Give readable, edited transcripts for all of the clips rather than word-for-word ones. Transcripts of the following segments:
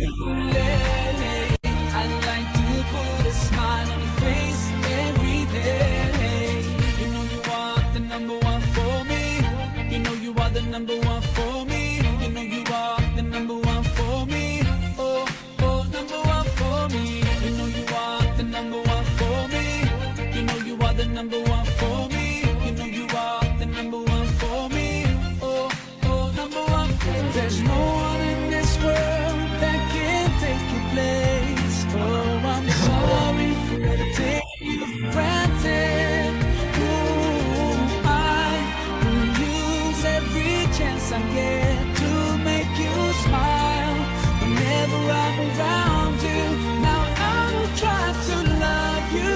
late. I like to put a smile on your face every day. You know you are the number one for me. You know you are the number one for me. You know you are the number one for me. Oh, oh, number one for me. You know you are the number one for me. You know you are the number one for me. You know you are the number one for me. Oh, oh, number one for me. There's no one in this world that can take your place. Oh, I'm sorry for taking you for granted. Ooh, I will use every chance I get to make you smile. Whenever I'm around you, now I will try to love you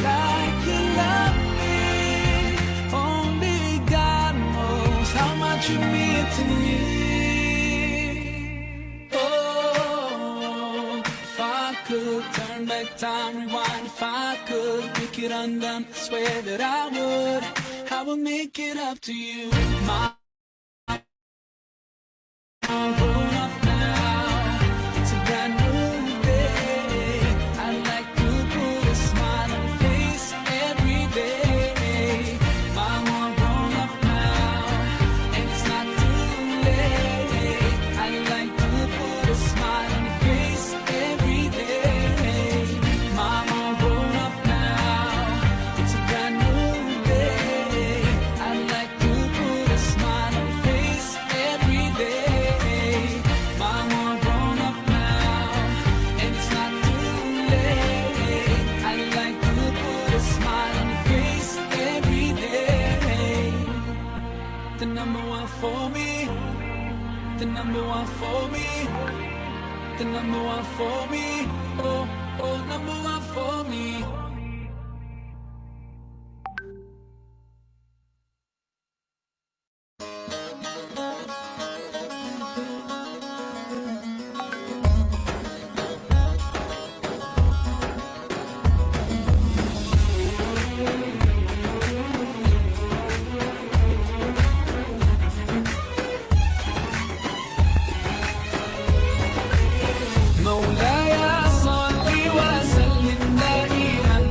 like you love me. Only God knows how much you mean to me. Oh, if I could turn back time, rewind, if I could make it undone, I swear that I would make it up to you. I'm grown up now, it's a brand new day. I like to put a smile on your face every day. Mom, I'm grown up now, and it's not too late. I like to put a smile on your face every day. Mom, I'm grown up now, it's a brand new day. I like to put a smile on your face every day. Mom, I'm grown up now, and it's not too late. I like to put a smile on your face every day. The number one for me, the number one for me, the number one for me. Oh, oh, number one for me. مولاي صل وسلم دائما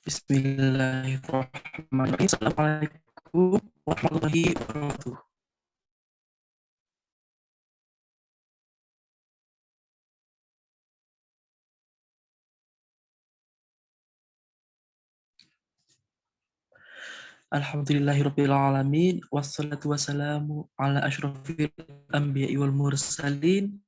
Bismillahirrahmanirrahim. Assalamualaikum warahmatullahi wabarakatuh. Alhamdulillahirabbil alamin wassalatu wassalamu ala asyrofil anbiya'i wal mursalin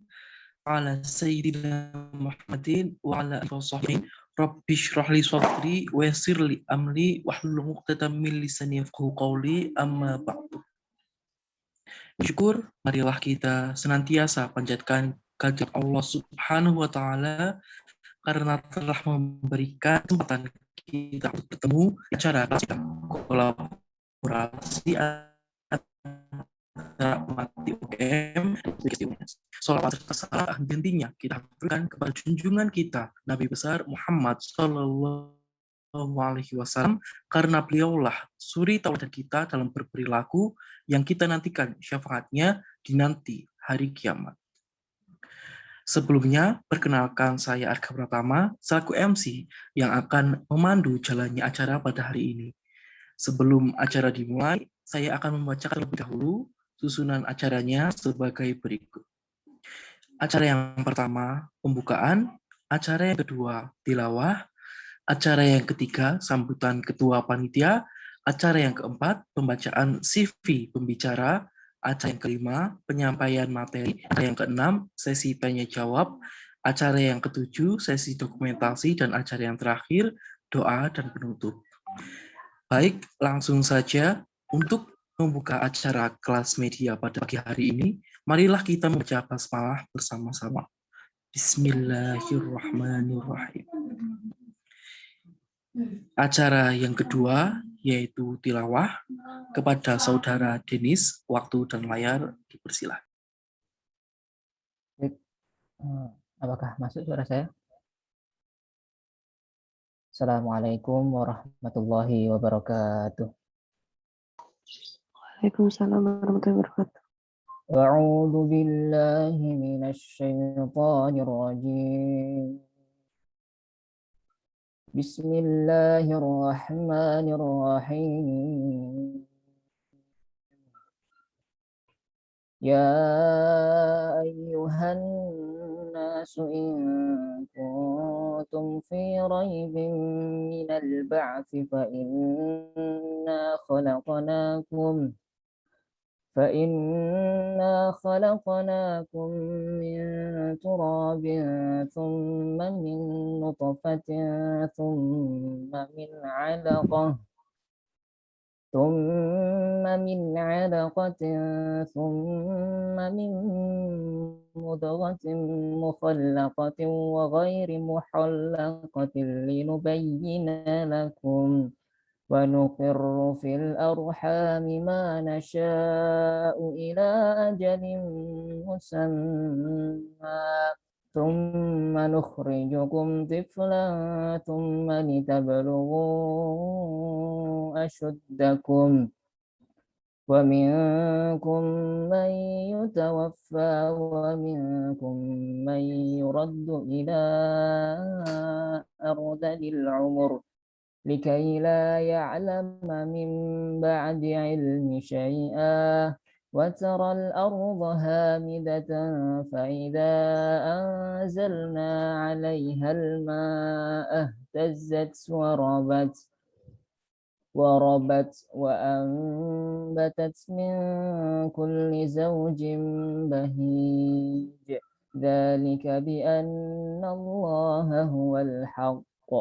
ala sayyidina Muhammadin wa ala alihi washabbihi rabbi shrah li sadri wa yassir li amri wahlul 'uqdatam min lisani yafqahu qawli amma ba'du. Syukur, marilah kita senantiasa panjatkan kehadirat Allah Subhanahu wa taala karena telah memberikan kesempatan kita untuk bertemu di acara kolaborasi antara umat UGM dan Salawat serta hentinya kita berikan kepada junjungan kita Nabi besar Muhammad Sallallahu Alaihi Wasallam karena beliaulah suri tauladan kita dalam berperilaku yang kita nantikan syafaatnya di nanti hari kiamat. Sebelumnya, perkenalkan saya Arga Pratama selaku MC yang akan memandu jalannya acara pada hari ini. Sebelum acara dimulai, saya akan membacakan terlebih dahulu susunan acaranya sebagai berikut. Acara yang pertama, pembukaan. Acara yang kedua, tilawah. Acara yang ketiga, sambutan ketua panitia. Acara yang keempat, pembacaan CV pembicara. Acara yang kelima, penyampaian materi. Acara yang keenam, sesi tanya jawab. Acara yang ketujuh, sesi dokumentasi. Dan acara yang terakhir, doa dan penutup. Baik, langsung saja untuk membuka acara kelas media pada pagi hari ini, marilah kita membaca basmalah bersama-sama. Bismillahirrahmanirrahim. Acara yang kedua yaitu tilawah. Kepada saudara Denis, waktu dan layar dipersilakan. Apakah masuk suara saya? Assalamualaikum warahmatullahi wabarakatuh. Waalaikumsalam warahmatullahi wabarakatuh. A'udzu billahi minasy syaithanir rajim. Bismillahirrahmanirrahim. Ya ayyuhan nasu in kuntum fi raibin minal ba'tsi fa inna خلقناكم من تراب ثم من نطفة ثم من علقة ثم من مضغة مخلقة وغير مخلقة لنبين لكم ونقر في الأرحام ما نشاء إلى أجل مسمى ثم نخرجكم طفلا ثم لتبلغوا أشدكم ومنكم من يتوفى ومنكم من يرد إلى أرذل العمر لكي لا يعلم من بعد علم شيئا وترى الأرض هامدة فإذا أنزلنا عليها الماء اهتزت وربت وأنبتت من كل زوج بهيج ذلك بأن الله هو الحق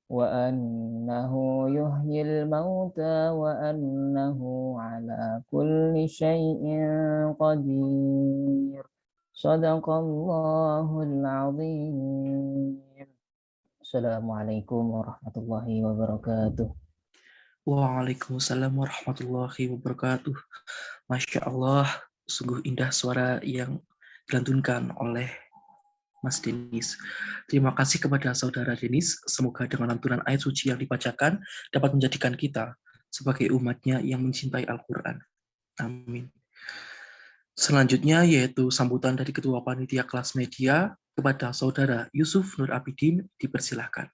وأنه يحيي الموتى وأنه على كل شيء قدير صدق الله العظيم. Assalamualaikum warahmatullahi wabarakatuh. Waalaikumsalam warahmatullahi wabarakatuh. Masya Allah, sungguh indah suara yang dilantunkan oleh Mas Denis. Terima kasih kepada saudara Denis. Semoga dengan lantunan ayat suci yang dibacakan dapat menjadikan kita sebagai umatnya yang mencintai Al-Quran. Amin. Selanjutnya yaitu sambutan dari Ketua Panitia Kelas Media kepada saudara Yusuf Nur Abidin, dipersilahkan.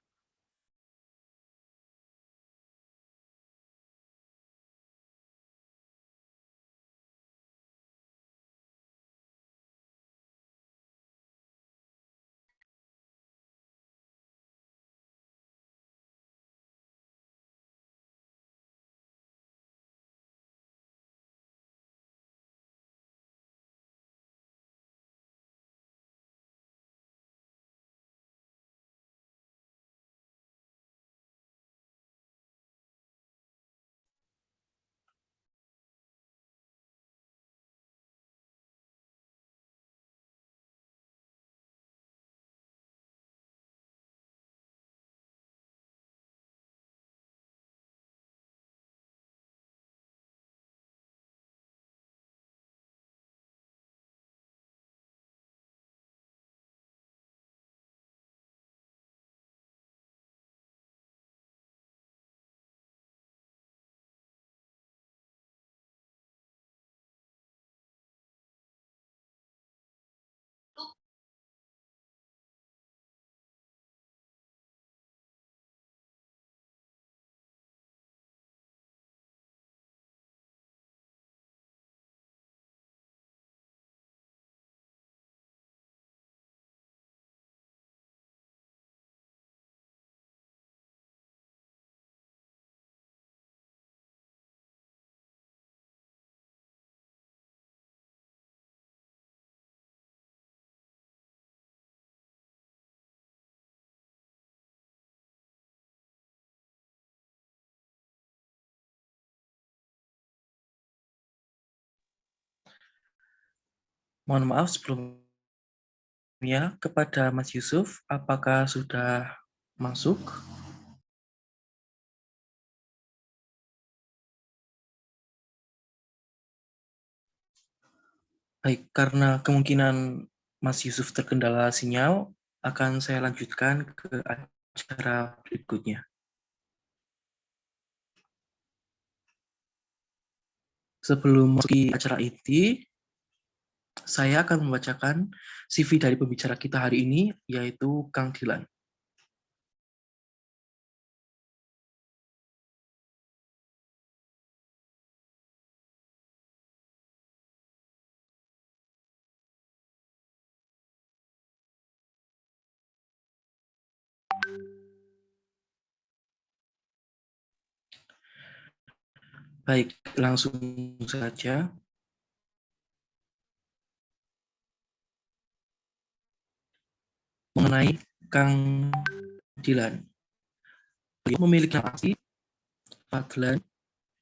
Mohon maaf sebelumnya kepada Mas Yusuf, apakah sudah masuk? Baik, karena kemungkinan Mas Yusuf terkendala sinyal, akan saya lanjutkan ke acara berikutnya. Sebelum memasuki acara inti, saya akan membacakan CV dari pembicara kita hari ini, yaitu Kang Dilan. Baik, langsung saja. Mengenai Kang Dilan. Beliau memiliki nama asli Fadlan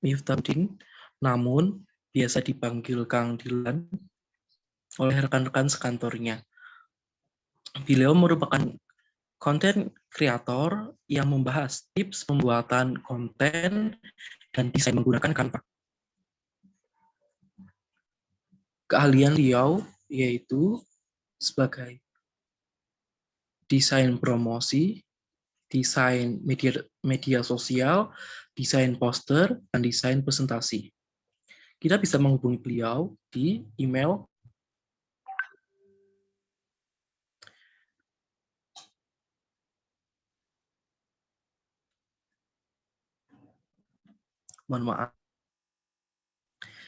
Miftahudin, namun biasa dipanggil Kang Dilan oleh rekan-rekan sekantornya. Beliau merupakan konten kreator yang membahas tips pembuatan konten dan desain menggunakan Canva. Keahlian beliau yaitu sebagai desain promosi, desain media sosial, desain poster, dan desain presentasi. Kita bisa menghubungi beliau di email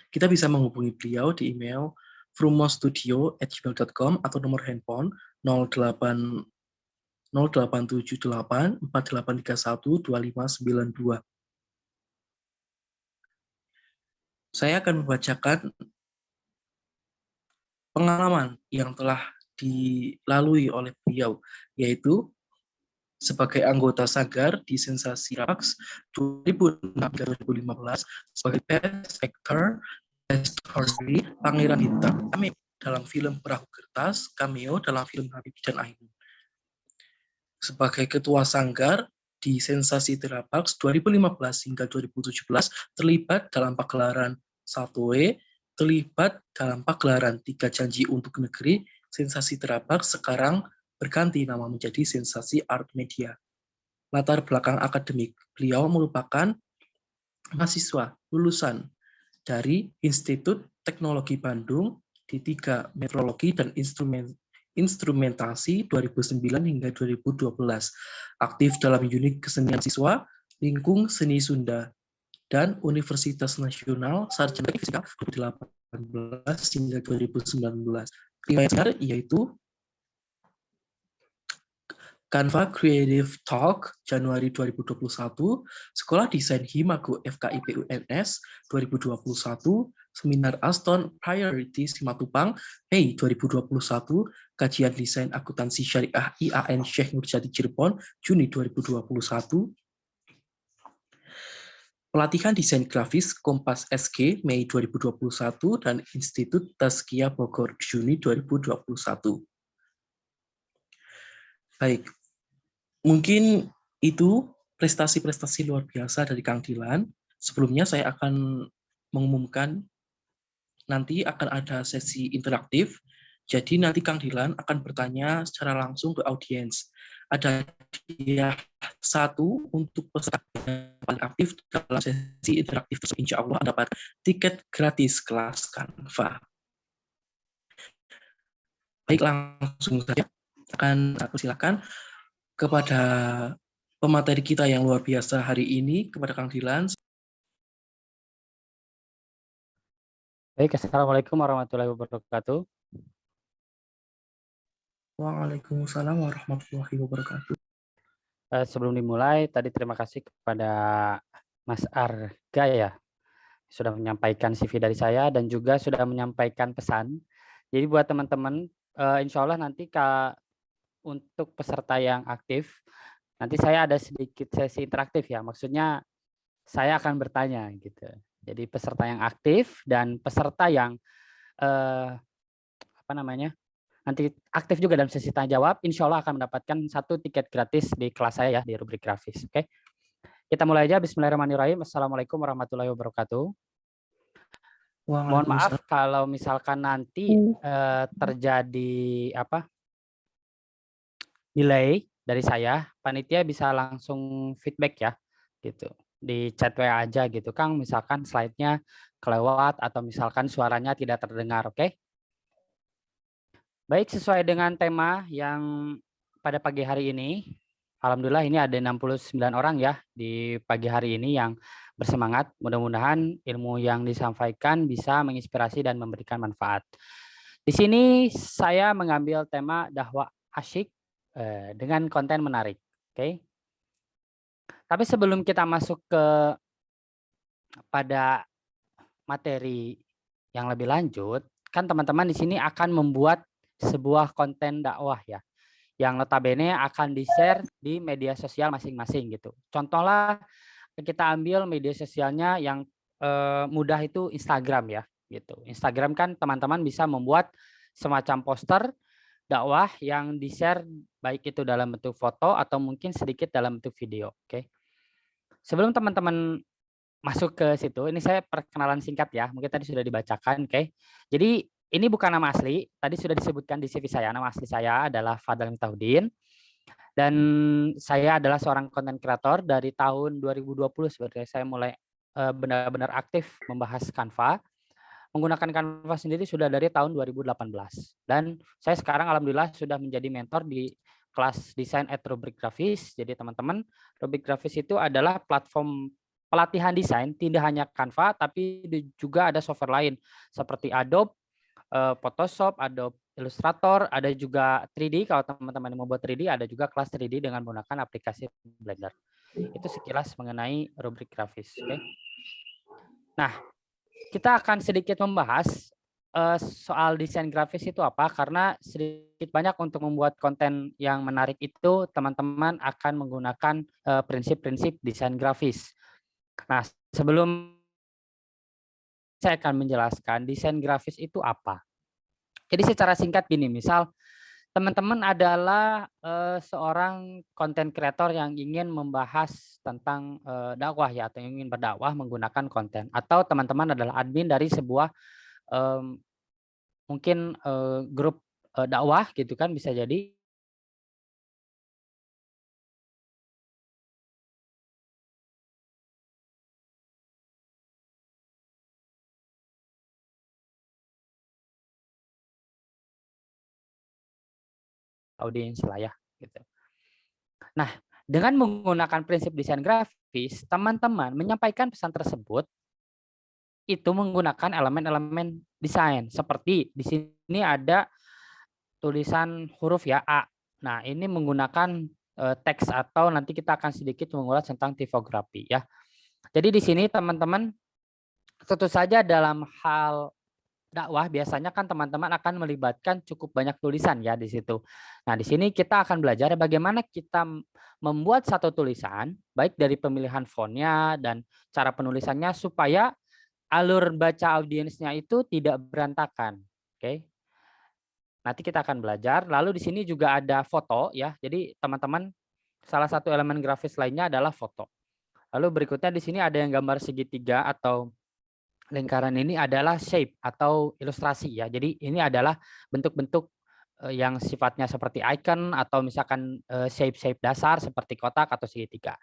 Kita bisa menghubungi beliau di email frumostudio@gmail.com atau nomor handphone 0878 4831 2592. Saya akan membacakan pengalaman yang telah dilalui oleh beliau, yaitu sebagai anggota Sanggar di Sensasi Rax 2006-2015 sebagai Best Actor, Best Story, Pangeran Bintang, cameo dalam film Perahu Kertas, cameo dalam film Habibie dan Ainun. Sebagai Ketua Sanggar di Sensasi Terapax 2015 hingga 2017 terlibat dalam pagelaran Satoe, terlibat dalam pagelaran Tiga Janji untuk Negeri, Sensasi Terapax sekarang berganti nama menjadi Sensasi Art Media. Latar belakang akademik, beliau merupakan mahasiswa lulusan dari Institut Teknologi Bandung di 3 Metrologi dan Instrumentasi 2009 hingga 2012. Aktif dalam unit kesenian siswa, Lingkung Seni Sunda, dan Universitas Nasional Sarjana Fisika 2018 hingga 2019. Riwayat yaitu Canva Creative Talk Januari 2021, Sekolah Desain Himago FKIP UNS 2021, Seminar Aston Priority Simatupang Mei 2021, Kajian Desain Akuntansi Syariah IAN Syekh Nurjati Cirebon Juni 2021, Pelatihan Desain Grafis Kompas SG Mei 2021 dan Institut Tazkiyah Bogor Juni 2021. Baik, mungkin itu prestasi-prestasi luar biasa dari Kang Dilan. Sebelumnya saya akan mengumumkan nanti akan ada sesi interaktif. Jadi nanti Kang Dilan akan bertanya secara langsung ke audiens. Ada hadiah 1 untuk peserta yang paling aktif dalam sesi interaktif tersebut. Insya Allah dapat tiket gratis kelas Canva. Baik, langsung saja akan aku silakan kepada pemateri kita yang luar biasa hari ini, kepada Kang Dilan. Baik, Assalamualaikum warahmatullahi wabarakatuh. Waalaikumsalam warahmatullahi wabarakatuh. Sebelum dimulai, tadi terima kasih kepada Mas Arga ya, sudah menyampaikan CV dari saya dan juga sudah menyampaikan pesan. Jadi buat teman-teman, insya Allah nanti untuk peserta yang aktif, nanti saya ada sedikit sesi interaktif ya, maksudnya saya akan bertanya gitu. Jadi peserta yang aktif dan peserta yang apa namanya, nanti aktif juga dalam sesi tanya jawab, insya Allah akan mendapatkan 1 tiket gratis di kelas saya ya, di rubrik grafis. Oke, kita mulai aja. Bismillahirrahmanirrahim. Assalamualaikum warahmatullahi wabarakatuh. Mohon maaf Waalaikumsalam. kalau misalkan nanti terjadi apa delay dari saya, panitia bisa langsung feedback ya, gitu. Di chat WA aja gitu, Kang, misalkan slide-nya kelewat atau misalkan suaranya tidak terdengar, oke? Baik, sesuai dengan tema yang pada pagi hari ini, alhamdulillah ini ada 69 orang ya di pagi hari ini yang bersemangat. Mudah-mudahan ilmu yang disampaikan bisa menginspirasi dan memberikan manfaat. Di sini saya mengambil tema dakwah asyik dengan konten menarik, oke? Tapi sebelum kita masuk pada materi yang lebih lanjut, kan teman-teman di sini akan membuat sebuah konten dakwah ya, yang notabene akan di-share di media sosial masing-masing gitu. Contohlah kita ambil media sosialnya yang mudah itu Instagram ya, gitu. Instagram kan teman-teman bisa membuat semacam poster dakwah yang di-share baik itu dalam bentuk foto atau mungkin sedikit dalam bentuk video, oke. Sebelum teman-teman masuk ke situ, ini saya perkenalan singkat ya, mungkin tadi sudah dibacakan, oke. Jadi ini bukan nama asli, tadi sudah disebutkan di CV saya, nama asli saya adalah Fadal Mitaudin, dan saya adalah seorang konten kreator dari tahun 2020 sebenarnya saya mulai benar-benar aktif membahas Canva. Menggunakan Canva sendiri sudah dari tahun 2018, dan saya sekarang alhamdulillah sudah menjadi mentor di kelas desain at Rubrik Grafis. Jadi teman-teman, Rubrik Grafis itu adalah platform pelatihan desain, tidak hanya Canva, tapi juga ada software lain seperti Adobe, Photoshop, Adobe Illustrator, ada juga 3D. Kalau teman-teman mau buat 3D, ada juga kelas 3D dengan menggunakan aplikasi Blender. Itu sekilas mengenai rubrik grafis. Oke. Nah, kita akan sedikit membahas soal desain grafis itu apa, karena sedikit banyak untuk membuat konten yang menarik itu teman-teman akan menggunakan prinsip-prinsip desain grafis. Nah, sebelum saya akan menjelaskan desain grafis itu apa. Jadi secara singkat gini, misal teman-teman adalah seorang konten kreator yang ingin membahas tentang dakwah ya, atau ingin berdakwah menggunakan konten, atau teman-teman adalah admin dari sebuah mungkin grup dakwah gitu kan, bisa jadi. Audiens lah ya gitu. Nah, dengan menggunakan prinsip desain grafis, teman-teman menyampaikan pesan tersebut itu menggunakan elemen-elemen desain. Seperti di sini ada tulisan huruf ya A. Nah, ini menggunakan teks, atau nanti kita akan sedikit mengulas tentang tipografi ya. Jadi di sini teman-teman tentu saja dalam hal dakwah biasanya kan teman-teman akan melibatkan cukup banyak tulisan ya di situ. Nah, di sini kita akan belajar bagaimana kita membuat satu tulisan, baik dari pemilihan fontnya dan cara penulisannya, supaya alur baca audiensnya itu tidak berantakan. Oke. Nanti kita akan belajar. Lalu di sini juga ada foto ya. Jadi teman-teman, salah satu elemen grafis lainnya adalah foto. Lalu berikutnya di sini ada yang gambar segitiga atau lingkaran, ini adalah shape atau ilustrasi ya. Jadi ini adalah bentuk-bentuk yang sifatnya seperti icon atau misalkan shape-shape dasar seperti kotak atau segitiga.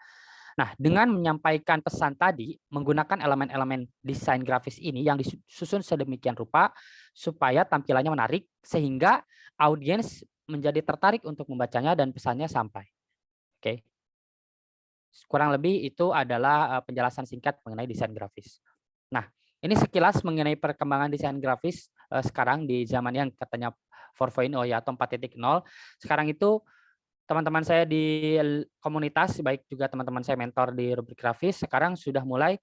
Nah, dengan menyampaikan pesan tadi menggunakan elemen-elemen desain grafis ini yang disusun sedemikian rupa supaya tampilannya menarik sehingga audiens menjadi tertarik untuk membacanya dan pesannya sampai. Oke. Kurang lebih itu adalah penjelasan singkat mengenai desain grafis. Nah, ini sekilas mengenai perkembangan desain grafis sekarang di zaman yang katanya 4.0 ya, atau 4.0. Sekarang itu teman-teman saya di komunitas, baik juga teman-teman saya mentor di rubrik grafis, sekarang sudah mulai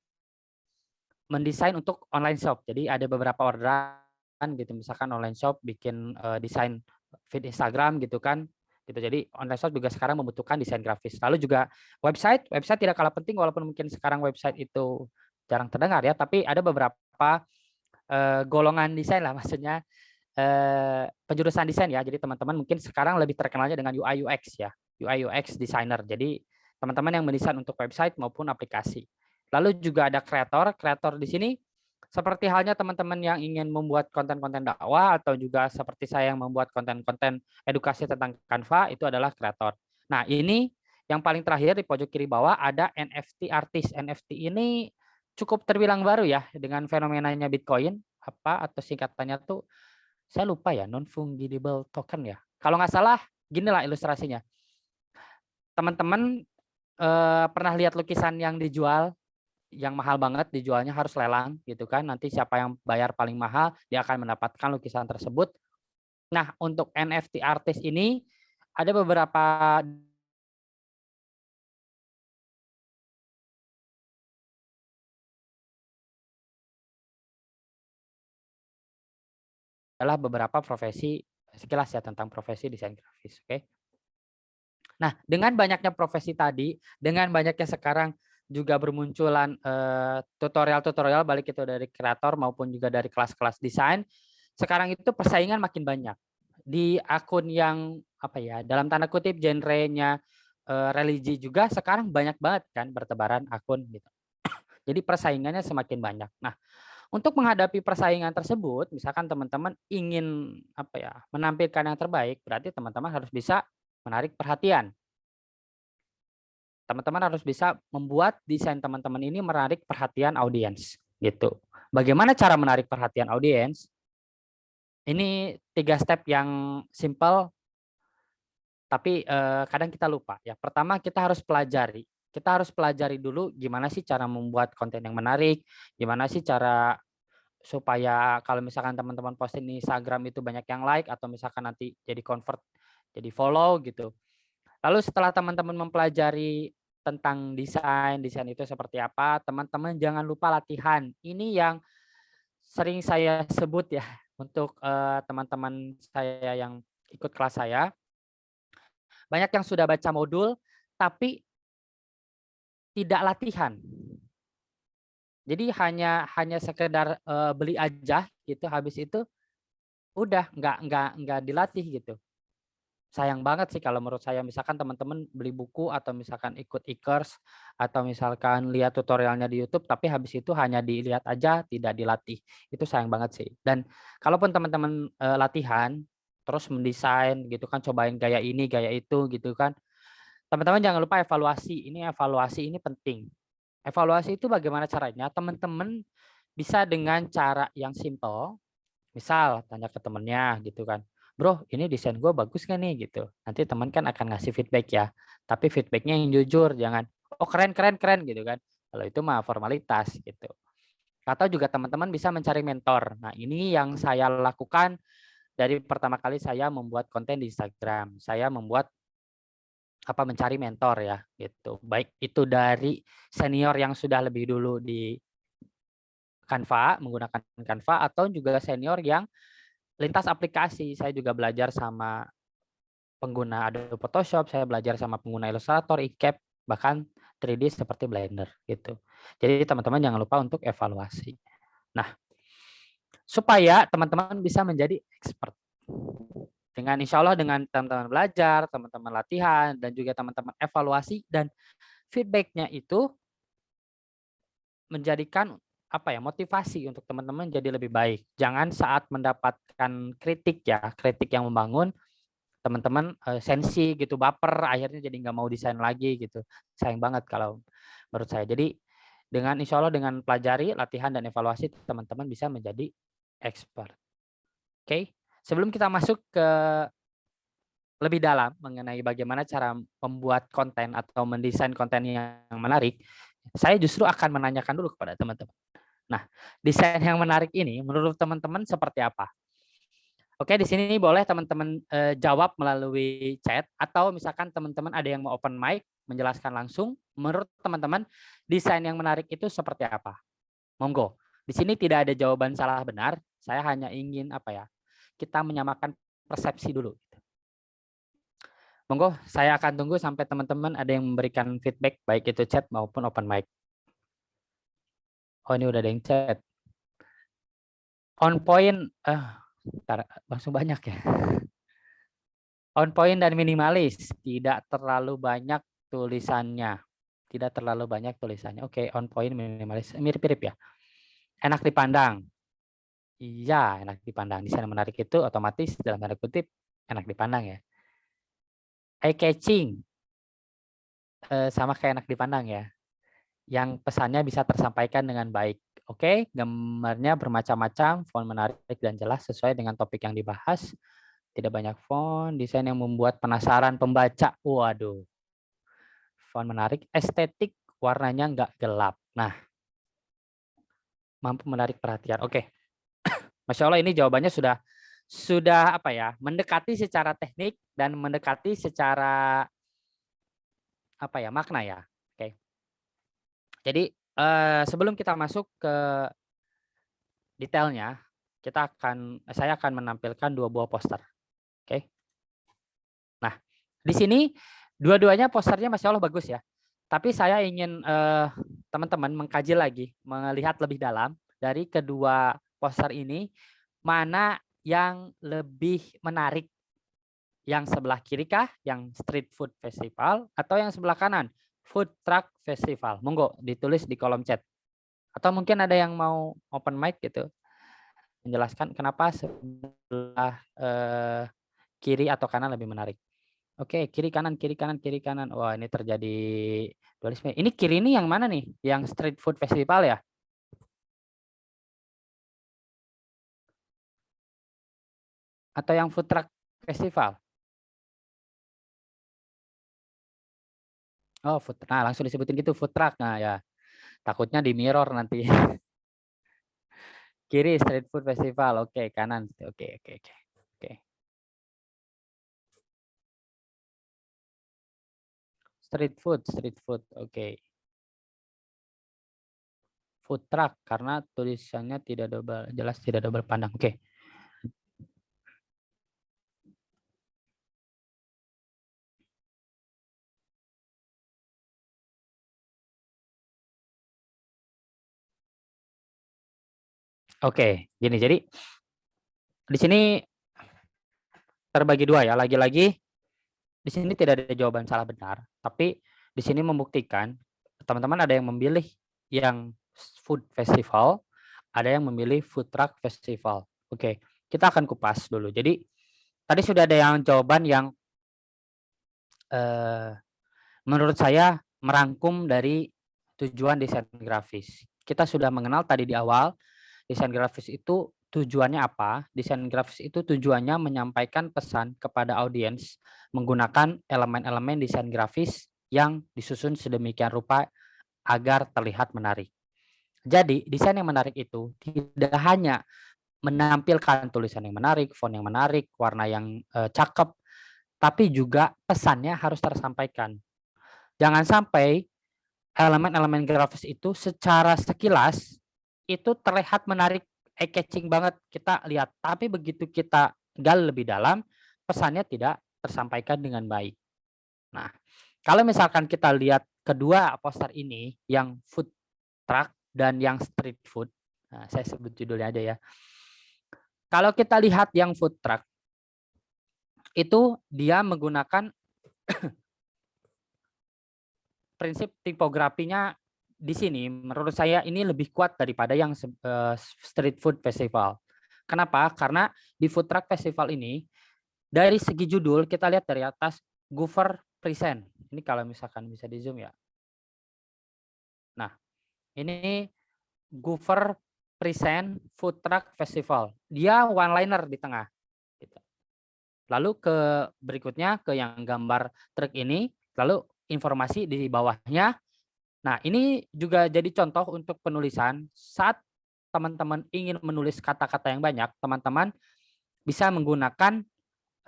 mendesain untuk online shop. Jadi ada beberapa orderan gitu, misalkan online shop bikin desain feed Instagram gitu kan. Gitu. Jadi online shop juga sekarang membutuhkan desain grafis. Lalu juga website tidak kalah penting, walaupun mungkin sekarang website itu jarang terdengar ya, tapi ada beberapa golongan desain lah, maksudnya penjurusan desain ya. Jadi teman-teman mungkin sekarang lebih terkenalnya dengan UI UX ya, UI UX designer. Jadi teman-teman yang mendesain untuk website maupun aplikasi. Lalu juga ada kreator. Kreator di sini seperti halnya teman-teman yang ingin membuat konten-konten dakwah atau juga seperti saya yang membuat konten-konten edukasi tentang Canva, itu adalah kreator. Nah, ini yang paling terakhir di pojok kiri bawah ada NFT artis. NFT ini cukup terbilang baru ya dengan fenomenanya Bitcoin, atau singkatannya tuh saya lupa ya, non fungible token ya. Kalau nggak salah, ginilah ilustrasinya. Teman-teman pernah lihat lukisan yang dijual, yang mahal banget, dijualnya harus lelang gitu kan. Nanti siapa yang bayar paling mahal, dia akan mendapatkan lukisan tersebut. Nah, untuk NFT artis ini ada beberapa adalah beberapa profesi sekilas ya tentang profesi desain grafis, oke? Nah, dengan banyaknya profesi tadi, dengan banyaknya sekarang juga bermunculan tutorial-tutorial baik itu dari kreator maupun juga dari kelas-kelas desain, sekarang itu persaingan makin banyak. Di akun yang dalam tanda kutip genrenya religi juga sekarang banyak banget kan bertebaran akun gitu. Jadi persaingannya semakin banyak. Nah, untuk menghadapi persaingan tersebut, misalkan teman-teman ingin menampilkan yang terbaik, berarti teman-teman harus bisa menarik perhatian. Teman-teman harus bisa membuat desain teman-teman ini menarik perhatian audiens, gitu. Bagaimana cara menarik perhatian audiens? Ini 3 step yang simple, tapi kadang kita lupa ya. Pertama, kita harus pelajari. Kita harus pelajari dulu gimana sih cara membuat konten yang menarik, gimana sih cara supaya kalau misalkan teman-teman posting di Instagram itu banyak yang like atau misalkan nanti jadi convert jadi follow gitu. Lalu setelah teman-teman mempelajari tentang desain itu seperti apa, teman-teman jangan lupa latihan. Ini yang sering saya sebut ya untuk teman-teman saya yang ikut kelas saya. Banyak yang sudah baca modul tapi tidak latihan. Jadi hanya sekedar beli aja gitu, habis itu udah nggak dilatih gitu. Sayang banget sih kalau menurut saya, misalkan teman-teman beli buku atau misalkan ikut e-course atau misalkan lihat tutorialnya di YouTube tapi habis itu hanya dilihat aja tidak dilatih. Itu sayang banget sih. Dan kalaupun teman-teman latihan terus mendesain gitu kan, cobain gaya ini, gaya itu gitu kan. Teman-teman jangan lupa evaluasi. Evaluasi ini penting. Evaluasi itu bagaimana caranya? Teman-teman bisa dengan cara yang simple. Misal tanya ke temennya gitu kan, bro ini desain gue bagus gak nih gitu. Nanti teman kan akan ngasih feedback ya, tapi feedbacknya yang jujur, jangan oh keren gitu kan. Kalau itu mah formalitas gitu. Atau juga teman-teman bisa mencari mentor. Nah ini yang saya lakukan dari pertama kali saya membuat konten di Instagram. Saya membuat mencari mentor ya gitu. Baik itu dari senior yang sudah lebih dulu di Canva, menggunakan Canva, atau juga senior yang lintas aplikasi. Saya juga belajar sama pengguna Adobe Photoshop, saya belajar sama pengguna Illustrator, iCap, bahkan 3D seperti Blender gitu. Jadi teman-teman jangan lupa untuk evaluasi. Nah, supaya teman-teman bisa menjadi expert. Dengan insya Allah dengan teman-teman belajar, teman-teman latihan, dan juga teman-teman evaluasi dan feedback-nya itu menjadikan motivasi untuk teman-teman jadi lebih baik. Jangan saat mendapatkan kritik ya, kritik yang membangun, teman-teman sensi gitu, baper, akhirnya jadi nggak mau desain lagi gitu. Sayang banget kalau menurut saya. Jadi dengan insya Allah dengan pelajari, latihan, dan evaluasi, teman-teman bisa menjadi expert. Oke, sebelum kita masuk ke lebih dalam mengenai bagaimana cara membuat konten atau mendesain konten yang menarik, saya justru akan menanyakan dulu kepada teman-teman. Nah, desain yang menarik ini menurut teman-teman seperti apa? Oke, di sini boleh teman-teman jawab melalui chat atau misalkan teman-teman ada yang mau open mic menjelaskan langsung. Menurut teman-teman desain yang menarik itu seperti apa? Monggo. Di sini tidak ada jawaban salah benar. Saya hanya ingin kita menyamakan persepsi dulu. Monggo, saya akan tunggu sampai teman-teman ada yang memberikan feedback baik itu chat maupun open mic. Oh, ini udah ada yang chat. On point, langsung banyak ya. On point dan minimalis, tidak terlalu banyak tulisannya. Tidak terlalu banyak tulisannya. Oke, on point, minimalis, mirip-mirip ya. Enak dipandang. Iya, enak dipandang. Desain yang menarik itu otomatis dalam tanda kutip enak dipandang ya. Eye catching, sama kayak enak dipandang ya. Yang pesannya bisa tersampaikan dengan baik. Oke, gambarnya bermacam-macam, font menarik dan jelas sesuai dengan topik yang dibahas. Tidak banyak font, desain yang membuat penasaran pembaca. Waduh, font menarik, estetik, warnanya nggak gelap. Nah, mampu menarik perhatian. Oke, Masya Allah ini jawabannya sudah apa ya? Mendekati secara teknik dan mendekati secara apa ya? Makna ya. Oke. Jadi sebelum kita masuk ke detailnya, saya akan menampilkan 2 buah poster. Oke. Nah, di sini dua-duanya posternya Masya Allah bagus ya. Tapi saya ingin teman-teman mengkaji lagi, melihat lebih dalam dari kedua poster ini, mana yang lebih menarik. Yang sebelah kiri kah, yang Street Food Festival, atau yang sebelah kanan, Food Truck Festival? Monggo ditulis di kolom chat. Atau mungkin ada yang mau open mic gitu, menjelaskan kenapa sebelah kiri atau kanan lebih menarik. Oke, kiri kanan, kiri kanan, kiri kanan. Wah, ini terjadi dualisme. Ini kiri ini yang mana nih? Yang Street Food Festival ya? Atau yang Food Truck Festival? Oh, nah langsung disebutin gitu food truck. Nah ya, takutnya di mirror nanti. Kiri Street Food Festival, oke, kanan. Oke. Street food, oke. Food truck karena tulisannya tidak double, jelas tidak double pandang. Oke. Oke, gini. Jadi di sini terbagi 2 ya. Lagi-lagi di sini tidak ada jawaban salah benar, tapi di sini membuktikan teman-teman ada yang memilih yang food festival, ada yang memilih food truck festival. Oke, kita akan kupas dulu. Jadi tadi sudah ada yang jawaban yang menurut saya merangkum dari tujuan desain grafis. Kita sudah mengenal tadi di awal, desain grafis itu tujuannya apa? Desain grafis itu tujuannya menyampaikan pesan kepada audiens menggunakan elemen-elemen desain grafis yang disusun sedemikian rupa agar terlihat menarik. Jadi, desain yang menarik itu tidak hanya menampilkan tulisan yang menarik, font yang menarik, warna yang cakep, tapi juga pesannya harus tersampaikan. Jangan sampai elemen-elemen grafis itu secara sekilas itu terlihat menarik, eye-catching banget kita lihat. Tapi begitu kita gali lebih dalam, pesannya tidak tersampaikan dengan baik. Nah, kalau misalkan kita lihat kedua poster ini, yang food truck dan yang street food, nah, saya sebut judulnya aja ya. Kalau kita lihat yang food truck, itu dia menggunakan prinsip tipografinya di sini menurut saya ini lebih kuat daripada yang street food festival. Kenapa? Karena di food truck festival ini dari segi judul kita lihat dari atas Goofer Present. Ini kalau misalkan bisa di zoom ya. Nah, ini Goofer Present Food Truck Festival. Dia one liner di tengah. Lalu ke berikutnya ke yang gambar truk ini, lalu informasi di bawahnya. Nah, ini juga jadi contoh untuk penulisan. Saat teman-teman ingin menulis kata-kata yang banyak, teman-teman bisa menggunakan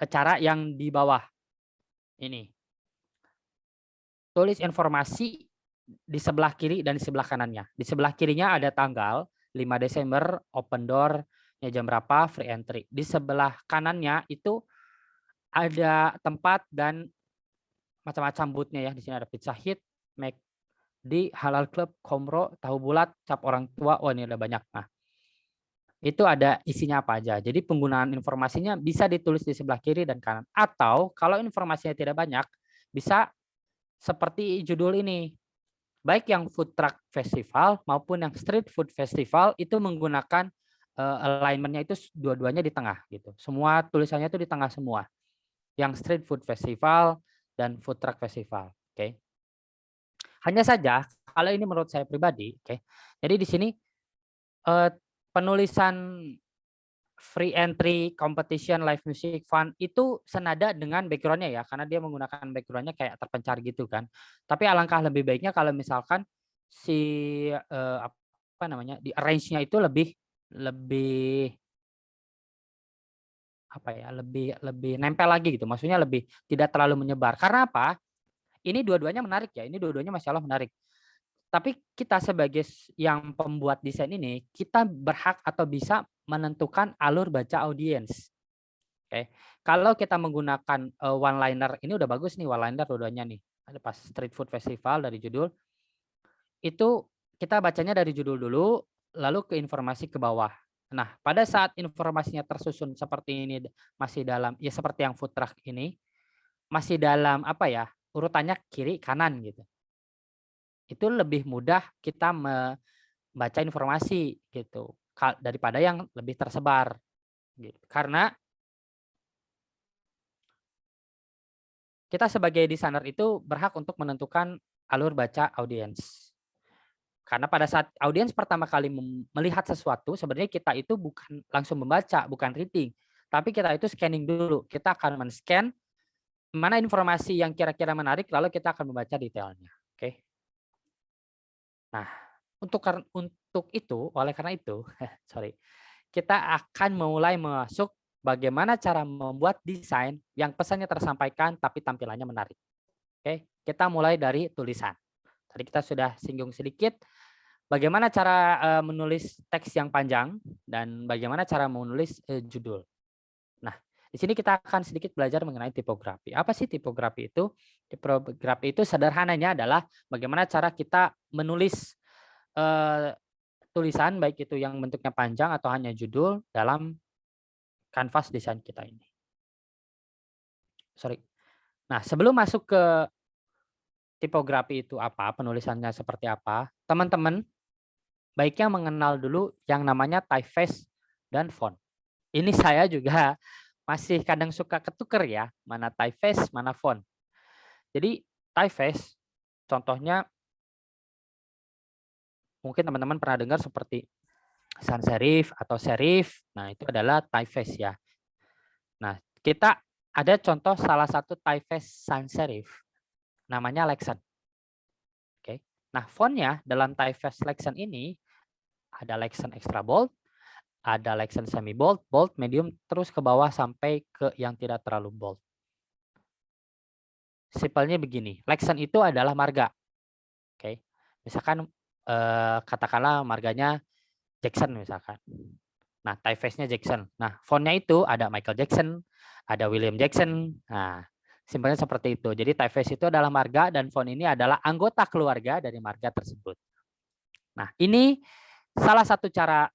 cara yang di bawah ini. Tulis informasi di sebelah kiri dan di sebelah kanannya. Di sebelah kirinya ada tanggal 5 Desember, open door-nya jam berapa, free entry. Di sebelah kanannya itu ada tempat dan macam-macam booth-nya ya. Di sini ada Pizza Hut, di Halal Club, Komro, tahu bulat, cap orang tua. Oh, ini ada banyak. Nah, itu ada isinya apa aja. Jadi penggunaan informasinya bisa ditulis di sebelah kiri dan kanan. Atau kalau informasinya tidak banyak, bisa seperti judul ini. Baik yang food truck festival maupun yang street food festival itu menggunakan alignment-nya itu dua-duanya di tengah gitu. Semua tulisannya itu di tengah semua. Yang street food festival dan food truck festival. Oke. Hanya saja kalau ini menurut saya pribadi, oke. Jadi di sini penulisan free entry competition live music fun itu senada dengan backgroundnya ya, karena dia menggunakan backgroundnya kayak terpencar gitu kan. Tapi alangkah lebih baiknya kalau misalkan si apa namanya di arrange-nya itu lebih apa ya, lebih nempel lagi gitu. Maksudnya lebih tidak terlalu menyebar. Karena apa? Ini dua-duanya menarik ya. Ini dua-duanya Masya Allah menarik. Tapi kita sebagai yang pembuat desain ini, kita berhak atau bisa menentukan alur baca audiens. Oke. Kalau kita menggunakan one liner, ini udah bagus nih one liner dua-duanya nih. Ada pas Street Food Festival dari judul. Itu kita bacanya dari judul dulu, lalu ke informasi ke bawah. Nah, pada saat informasinya tersusun seperti ini masih dalam ya seperti yang food truck ini, masih dalam apa ya? Urutannya kiri kanan gitu. Itu lebih mudah kita membaca informasi gitu daripada yang lebih tersebar gitu. Karena kita sebagai desainer itu berhak untuk menentukan alur baca audiens. Karena pada saat audiens pertama kali melihat sesuatu, sebenarnya kita itu bukan langsung membaca, bukan reading, tapi kita itu scanning dulu. Kita akan men-scan mana informasi yang kira-kira menarik, lalu kita akan membaca detailnya. Oke. Nah, untuk itu, oleh karena itu, sorry, kita akan mulai masuk bagaimana cara membuat desain yang pesannya tersampaikan tapi tampilannya menarik. Oke, kita mulai dari tulisan. Tadi kita sudah singgung sedikit bagaimana cara menulis teks yang panjang dan bagaimana cara menulis judul. Nah, di sini kita akan sedikit belajar mengenai tipografi. Apa sih tipografi itu? Tipografi itu sederhananya adalah bagaimana cara kita menulis tulisan baik itu yang bentuknya panjang atau hanya judul dalam kanvas desain kita ini. Sorry. Nah, sebelum masuk ke tipografi itu apa, penulisannya seperti apa, teman-teman baiknya mengenal dulu yang namanya typeface dan font. Ini saya juga masih kadang suka ketuker ya, mana typeface, mana font. Jadi typeface, contohnya mungkin teman-teman pernah dengar seperti sans serif atau serif. Nah, itu adalah typeface ya. Nah, kita ada contoh salah satu typeface sans serif. Namanya Lexan. Oke. Nah, fontnya dalam typeface Lexan ini ada Lexan extra bold, ada Lexan semi bold, bold, medium, terus ke bawah sampai ke yang tidak terlalu bold. Simpelnya begini, Lexan itu adalah marga. Oke. Misalkan katakanlah marganya Jackson misalkan. Nah, typeface-nya Jackson. Nah, fontnya itu ada Michael Jackson, ada William Jackson. Nah, simpelnya seperti itu. Jadi typeface itu adalah marga dan font ini adalah anggota keluarga dari marga tersebut. Nah, ini salah satu cara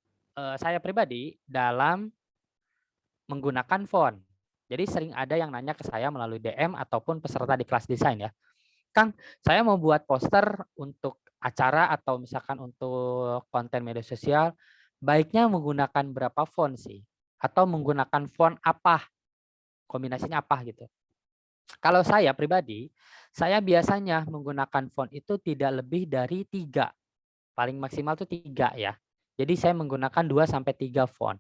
saya pribadi dalam menggunakan font. Jadi sering ada yang nanya ke saya melalui DM ataupun peserta di kelas desain ya. Kang, saya mau buat poster untuk acara atau misalkan untuk konten media sosial, baiknya menggunakan berapa font sih? Atau menggunakan font apa? Kombinasinya apa gitu. Kalau saya pribadi, saya biasanya menggunakan font itu tidak lebih dari 3. Paling maksimal itu 3 ya. Jadi saya menggunakan 2-3 font.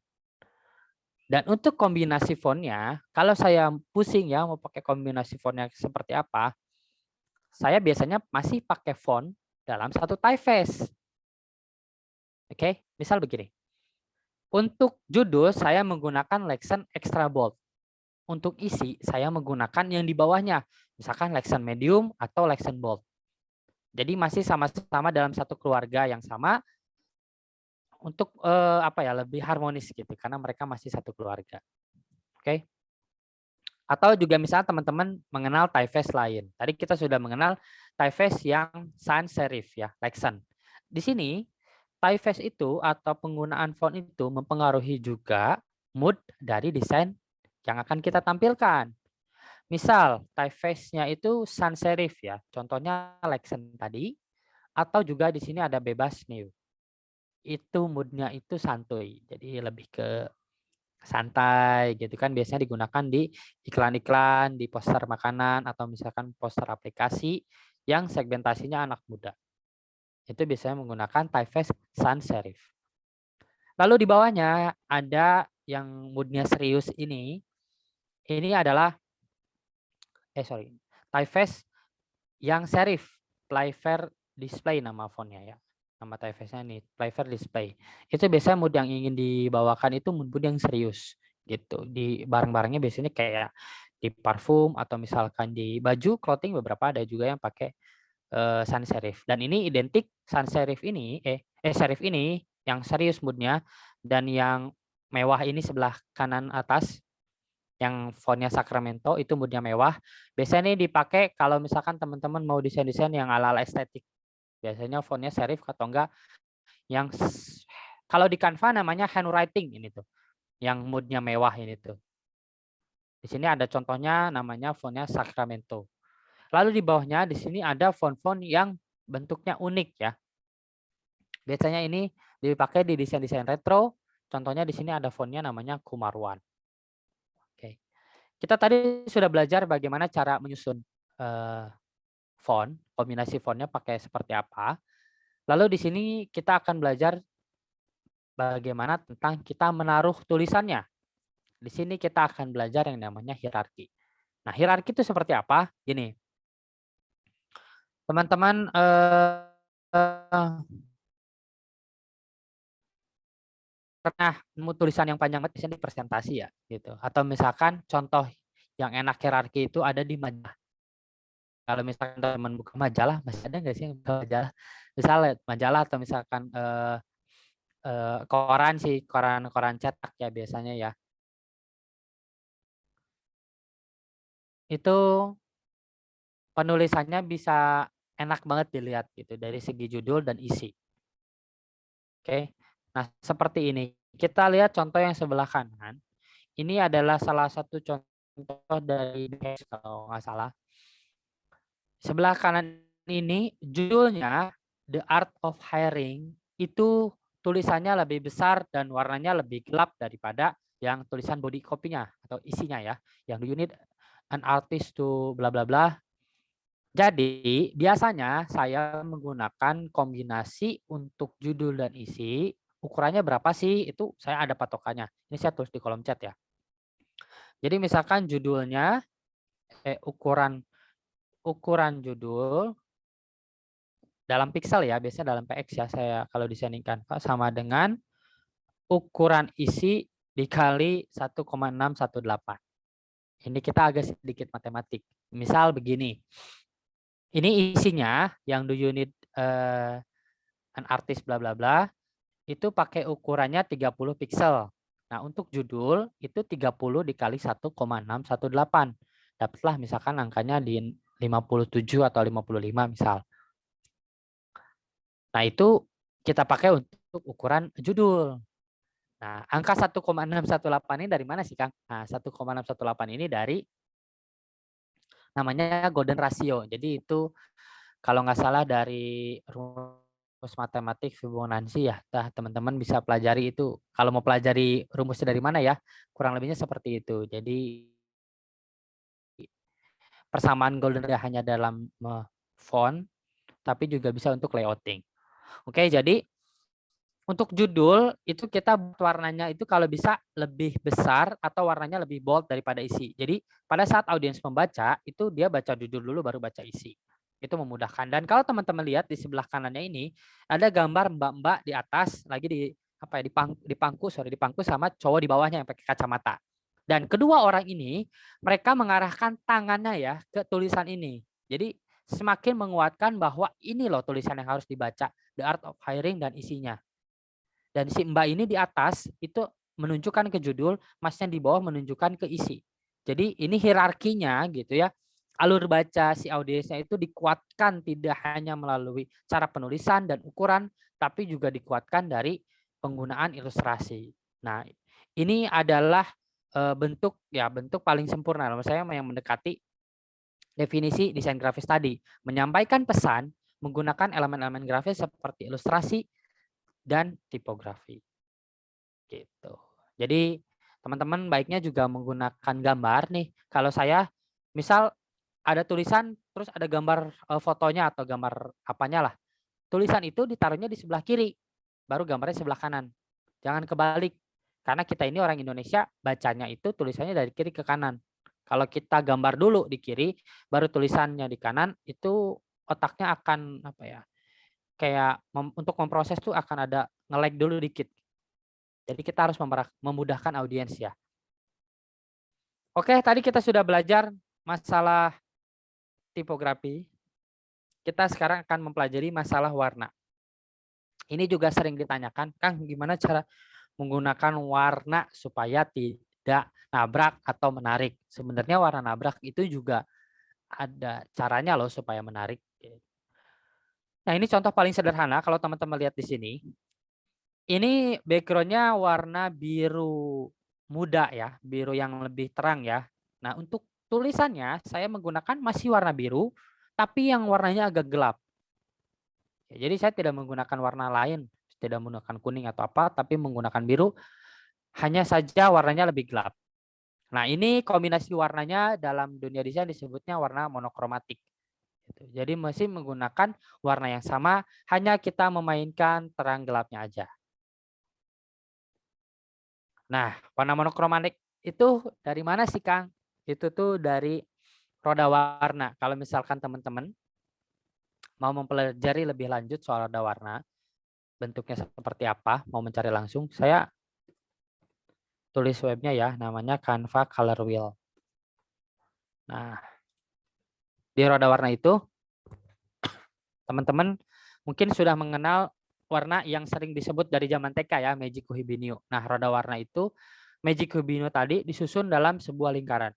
Dan untuk kombinasi fontnya, kalau saya pusing ya mau pakai kombinasi fontnya seperti apa, saya biasanya masih pakai font dalam satu typeface. Oke, misal begini. Untuk judul saya menggunakan Lexan extra bold. Untuk isi saya menggunakan yang di bawahnya, misalkan Lexan medium atau Lexan bold. Jadi masih sama-sama dalam satu keluarga yang sama untuk apa ya lebih harmonis gitu karena mereka masih satu keluarga. Oke. Atau juga misalnya teman-teman mengenal typeface lain. Tadi kita sudah mengenal typeface yang sans serif ya, Lexan. Di sini typeface itu atau penggunaan font itu mempengaruhi juga mood dari desain yang akan kita tampilkan. Misal typeface-nya itu sans serif ya, contohnya Lexen tadi, atau juga di sini ada bebas new. Itu moodnya itu santuy, jadi lebih ke santai gitu kan, biasanya digunakan di iklan-iklan, di poster makanan, atau misalkan poster aplikasi yang segmentasinya anak muda. Itu biasanya menggunakan typeface sans serif. Lalu di bawahnya ada yang moodnya serius ini adalah typeface yang serif, Playfair Display nama fontnya ya. Nama typeface-nya ini Playfair Display. Itu biasanya mood yang ingin dibawakan itu mood yang serius gitu. Di barang-barangnya biasanya kayak di parfum atau misalkan di baju clothing, beberapa ada juga yang pakai sans serif. Dan ini identik sans serif ini serif ini yang serius moodnya, dan yang mewah ini sebelah kanan atas yang fontnya Sacramento itu moodnya mewah. Biasanya ini dipakai kalau misalkan teman-teman mau desain-desain yang ala-ala estetik. Biasanya fontnya serif atau enggak yang kalau di Canva namanya handwriting ini tuh. Yang moodnya mewah ini tuh. Di sini ada contohnya namanya fontnya Sacramento. Lalu di bawahnya di sini ada font-font yang bentuknya unik ya. Biasanya ini dipakai di desain-desain retro. Contohnya di sini ada fontnya namanya Kumarwan. Oke. Kita tadi sudah belajar bagaimana cara menyusun font, kombinasi fontnya pakai seperti apa. Lalu di sini kita akan belajar bagaimana tentang kita menaruh tulisannya. Di sini kita akan belajar yang namanya hierarki. Nah, hierarki itu seperti apa? Gini, teman-teman pernah nemu tulisan yang panjang banget di presentasi ya, gitu. Atau misalkan contoh yang enak hierarki itu ada di majalah. Kalau misalkan teman buka majalah, masih ada nggak sih yang buka majalah? Misalnya majalah atau misalkan koran sih, koran cetak ya biasanya ya. Itu penulisannya bisa enak banget dilihat gitu dari segi judul dan isi. Oke. Nah, seperti ini. Kita lihat contoh yang sebelah kanan. Ini adalah salah satu contoh dari kalau nggak salah. Sebelah kanan ini judulnya The Art of Hiring, itu tulisannya lebih besar dan warnanya lebih gelap daripada yang tulisan body copy-nya atau isinya ya. Yang you need an artist to bla bla bla. Jadi biasanya saya menggunakan kombinasi untuk judul dan isi. Ukurannya berapa sih? Itu saya ada patokannya. Ini saya tulis di kolom chat ya. Jadi misalkan judulnya ukuran judul dalam pixel ya, biasanya dalam px ya, saya kalau desainin Canva sama dengan ukuran isi dikali 1,618. Ini kita agak sedikit matematik. Misal begini. Ini isinya yang do you need an artist bla bla bla itu pakai ukurannya 30 pixel. Nah, untuk judul itu 30 dikali 1,618. Dapatlah misalkan angkanya di 57 atau 55 misal. Nah, itu kita pakai untuk ukuran judul. Nah, angka 1,618 ini dari mana sih, Kang? Nah, 1,618 ini dari namanya golden ratio. Jadi itu kalau nggak salah dari rumus matematik Fibonacci ya. Teman-teman bisa pelajari itu. Kalau mau pelajari rumusnya dari mana ya, kurang lebihnya seperti itu. Jadi persamaan golden ratio hanya dalam font, tapi juga bisa untuk layouting. Oke, jadi untuk judul itu kita warnanya itu kalau bisa lebih besar atau warnanya lebih bold daripada isi. Jadi pada saat audiens membaca itu dia baca judul dulu baru baca isi. Itu memudahkan. Dan kalau teman-teman lihat di sebelah kanannya ini ada gambar mbak-mbak di atas lagi dipangku sama cowok di bawahnya yang pakai kacamata. Dan kedua orang ini mereka mengarahkan tangannya ya ke tulisan ini. Jadi semakin menguatkan bahwa ini loh tulisan yang harus dibaca, The Art of Hiring dan isinya. Dan si mbak ini di atas itu menunjukkan ke judul, masnya di bawah menunjukkan ke isi. Jadi ini hierarkinya gitu ya. alur baca si audiensnya itu dikuatkan tidak hanya melalui cara penulisan dan ukuran, tapi juga dikuatkan dari penggunaan ilustrasi. Nah, ini adalah bentuk paling sempurna menurut saya yang mendekati definisi desain grafis tadi, menyampaikan pesan menggunakan elemen-elemen grafis seperti ilustrasi dan tipografi. Gitu. Jadi teman-teman baiknya juga menggunakan gambar nih. Kalau saya misal ada tulisan terus ada gambar fotonya atau gambar apanya lah. Tulisan itu ditaruhnya di sebelah kiri, baru gambarnya sebelah kanan. Jangan kebalik. Karena kita ini orang Indonesia, bacanya itu tulisannya dari kiri ke kanan. Kalau kita gambar dulu di kiri, baru tulisannya di kanan, itu otaknya akan apa ya? Kayak untuk memproses tuh akan ada nge-lag dulu dikit. Jadi kita harus memudahkan audiens ya. Oke, tadi kita sudah belajar masalah tipografi. Kita sekarang akan mempelajari masalah warna. Ini juga sering ditanyakan, Kang, gimana cara menggunakan warna supaya tidak nabrak atau menarik. Sebenarnya warna nabrak itu juga ada caranya loh supaya menarik. Nah, ini contoh paling sederhana kalau teman-teman lihat di sini. Ini background-nya warna biru muda ya, biru yang lebih terang ya. Nah, untuk tulisannya saya menggunakan masih warna biru, tapi yang warnanya agak gelap. Ya, jadi saya tidak menggunakan warna lain, tidak menggunakan kuning atau apa, tapi menggunakan biru, hanya saja warnanya lebih gelap. Nah, ini kombinasi warnanya dalam dunia desain disebutnya warna monokromatik. Jadi masih menggunakan warna yang sama, hanya kita memainkan terang gelapnya aja. Nah, warna monokromatik itu dari mana sih, Kang? Itu tuh dari roda warna. Kalau misalkan teman-teman mau mempelajari lebih lanjut soal roda warna, bentuknya seperti apa, mau mencari langsung, saya tulis webnya ya, namanya Canva Color Wheel. Nah, di roda warna itu, teman-teman mungkin sudah mengenal warna yang sering disebut dari zaman TK ya, Magic Hibiniu. Nah, roda warna itu, Magic Hibiniu tadi disusun dalam sebuah lingkaran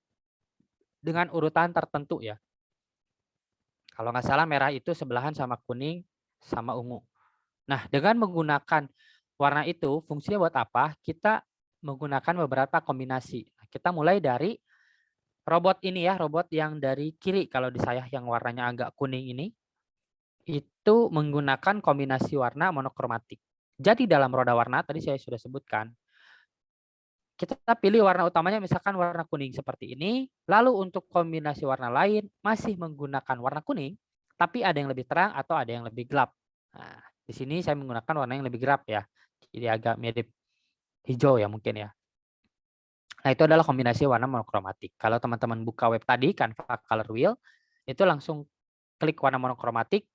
dengan urutan tertentu ya. Kalau nggak salah merah itu sebelahan sama kuning sama ungu. Nah, dengan menggunakan warna itu, fungsinya buat apa? Kita menggunakan beberapa kombinasi. Kita mulai dari robot ini ya, robot yang dari kiri kalau di saya yang warnanya agak kuning ini, itu menggunakan kombinasi warna monokromatik. Jadi dalam roda warna tadi saya sudah sebutkan, kita pilih warna utamanya misalkan warna kuning seperti ini, lalu untuk kombinasi warna lain masih menggunakan warna kuning, tapi ada yang lebih terang atau ada yang lebih gelap. Nah, di sini saya menggunakan warna yang lebih gelap ya, jadi agak mirip hijau ya mungkin ya. Nah, itu adalah kombinasi warna monokromatik. Kalau teman-teman buka web tadi, Canva Color Wheel, itu langsung klik warna monokromatik,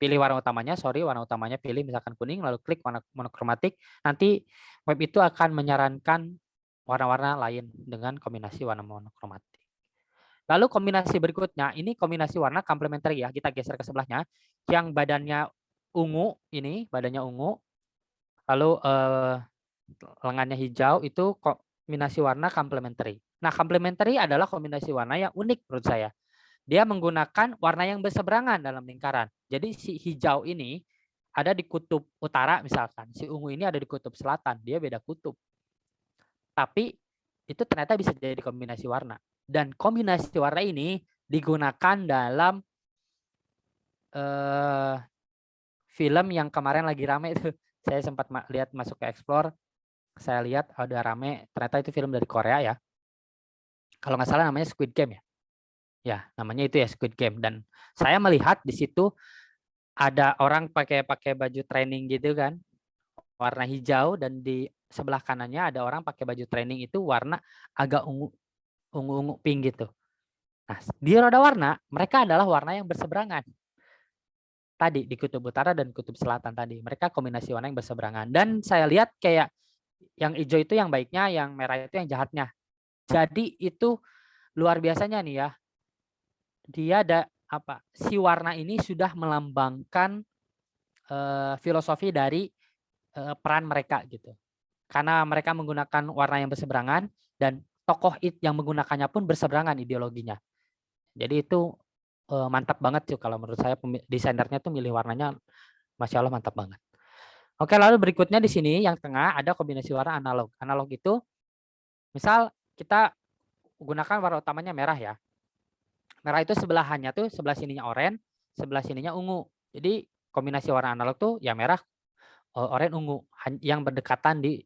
pilih warna utamanya pilih misalkan kuning, lalu klik warna monokromatik, nanti web itu akan menyarankan warna-warna lain dengan kombinasi warna monokromatik. Lalu kombinasi berikutnya, ini kombinasi warna complementary ya, kita geser ke sebelahnya, yang badannya ungu, ini badannya ungu, lalu lengannya hijau, itu kombinasi warna complementary. Nah, complementary adalah kombinasi warna yang unik menurut saya. Dia menggunakan warna yang berseberangan dalam lingkaran. Jadi si hijau ini ada di kutub utara misalkan, si ungu ini ada di kutub selatan, dia beda kutub. Tapi itu ternyata bisa jadi kombinasi warna. Dan kombinasi warna ini digunakan dalam film yang kemarin lagi rame itu. Saya sempat lihat masuk ke Explore, saya lihat ada rame, ternyata itu film dari Korea ya. Kalau nggak salah namanya Squid Game ya. Ya, namanya itu ya Squid Game. Dan saya melihat di situ ada orang pakai baju training gitu kan, warna hijau, dan di sebelah kanannya ada orang pakai baju training itu warna agak ungu pink gitu. Nah, di roda warna mereka adalah warna yang berseberangan. Tadi di kutub utara dan kutub selatan tadi, mereka kombinasi warna yang berseberangan. Dan saya lihat kayak yang hijau itu yang baiknya, yang merah itu yang jahatnya. Jadi itu luar biasanya nih ya. Dia ada apa? Si warna ini sudah melambangkan filosofi dari peran mereka gitu. Karena mereka menggunakan warna yang berseberangan dan tokoh yang menggunakannya pun berseberangan ideologinya. Jadi itu mantap banget sih kalau menurut saya desainernya tuh milih warnanya Masya Allah mantap banget. Oke, lalu berikutnya di sini yang tengah ada kombinasi warna analog. Analog itu misal kita gunakan warna utamanya merah ya. Merah itu sebelahannya tuh sebelah sininya oranye, sebelah sininya ungu. Jadi kombinasi warna analog tuh ya merah, oranye, ungu yang berdekatan di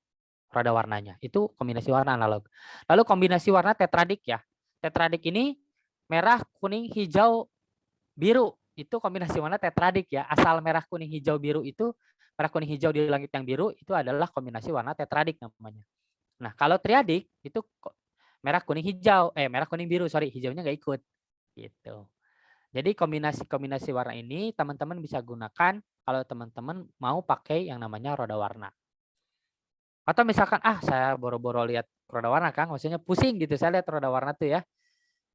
roda warnanya. Itu kombinasi warna analog. Lalu kombinasi warna tetradik ya. Tetradik ini merah, kuning, hijau, biru. Itu kombinasi warna tetradik ya. Asal merah, kuning, hijau, biru itu merah, kuning, hijau di langit yang biru itu adalah kombinasi warna tetradik namanya. Nah, kalau triadik itu merah, kuning, hijau, merah, kuning, biru, sorry, hijaunya nggak ikut. Gitu. Jadi kombinasi warna ini teman-teman bisa gunakan kalau teman-teman mau pakai yang namanya roda warna. Atau misalkan saya boro-boro lihat roda warna Kang, maksudnya pusing gitu saya lihat roda warna tuh ya.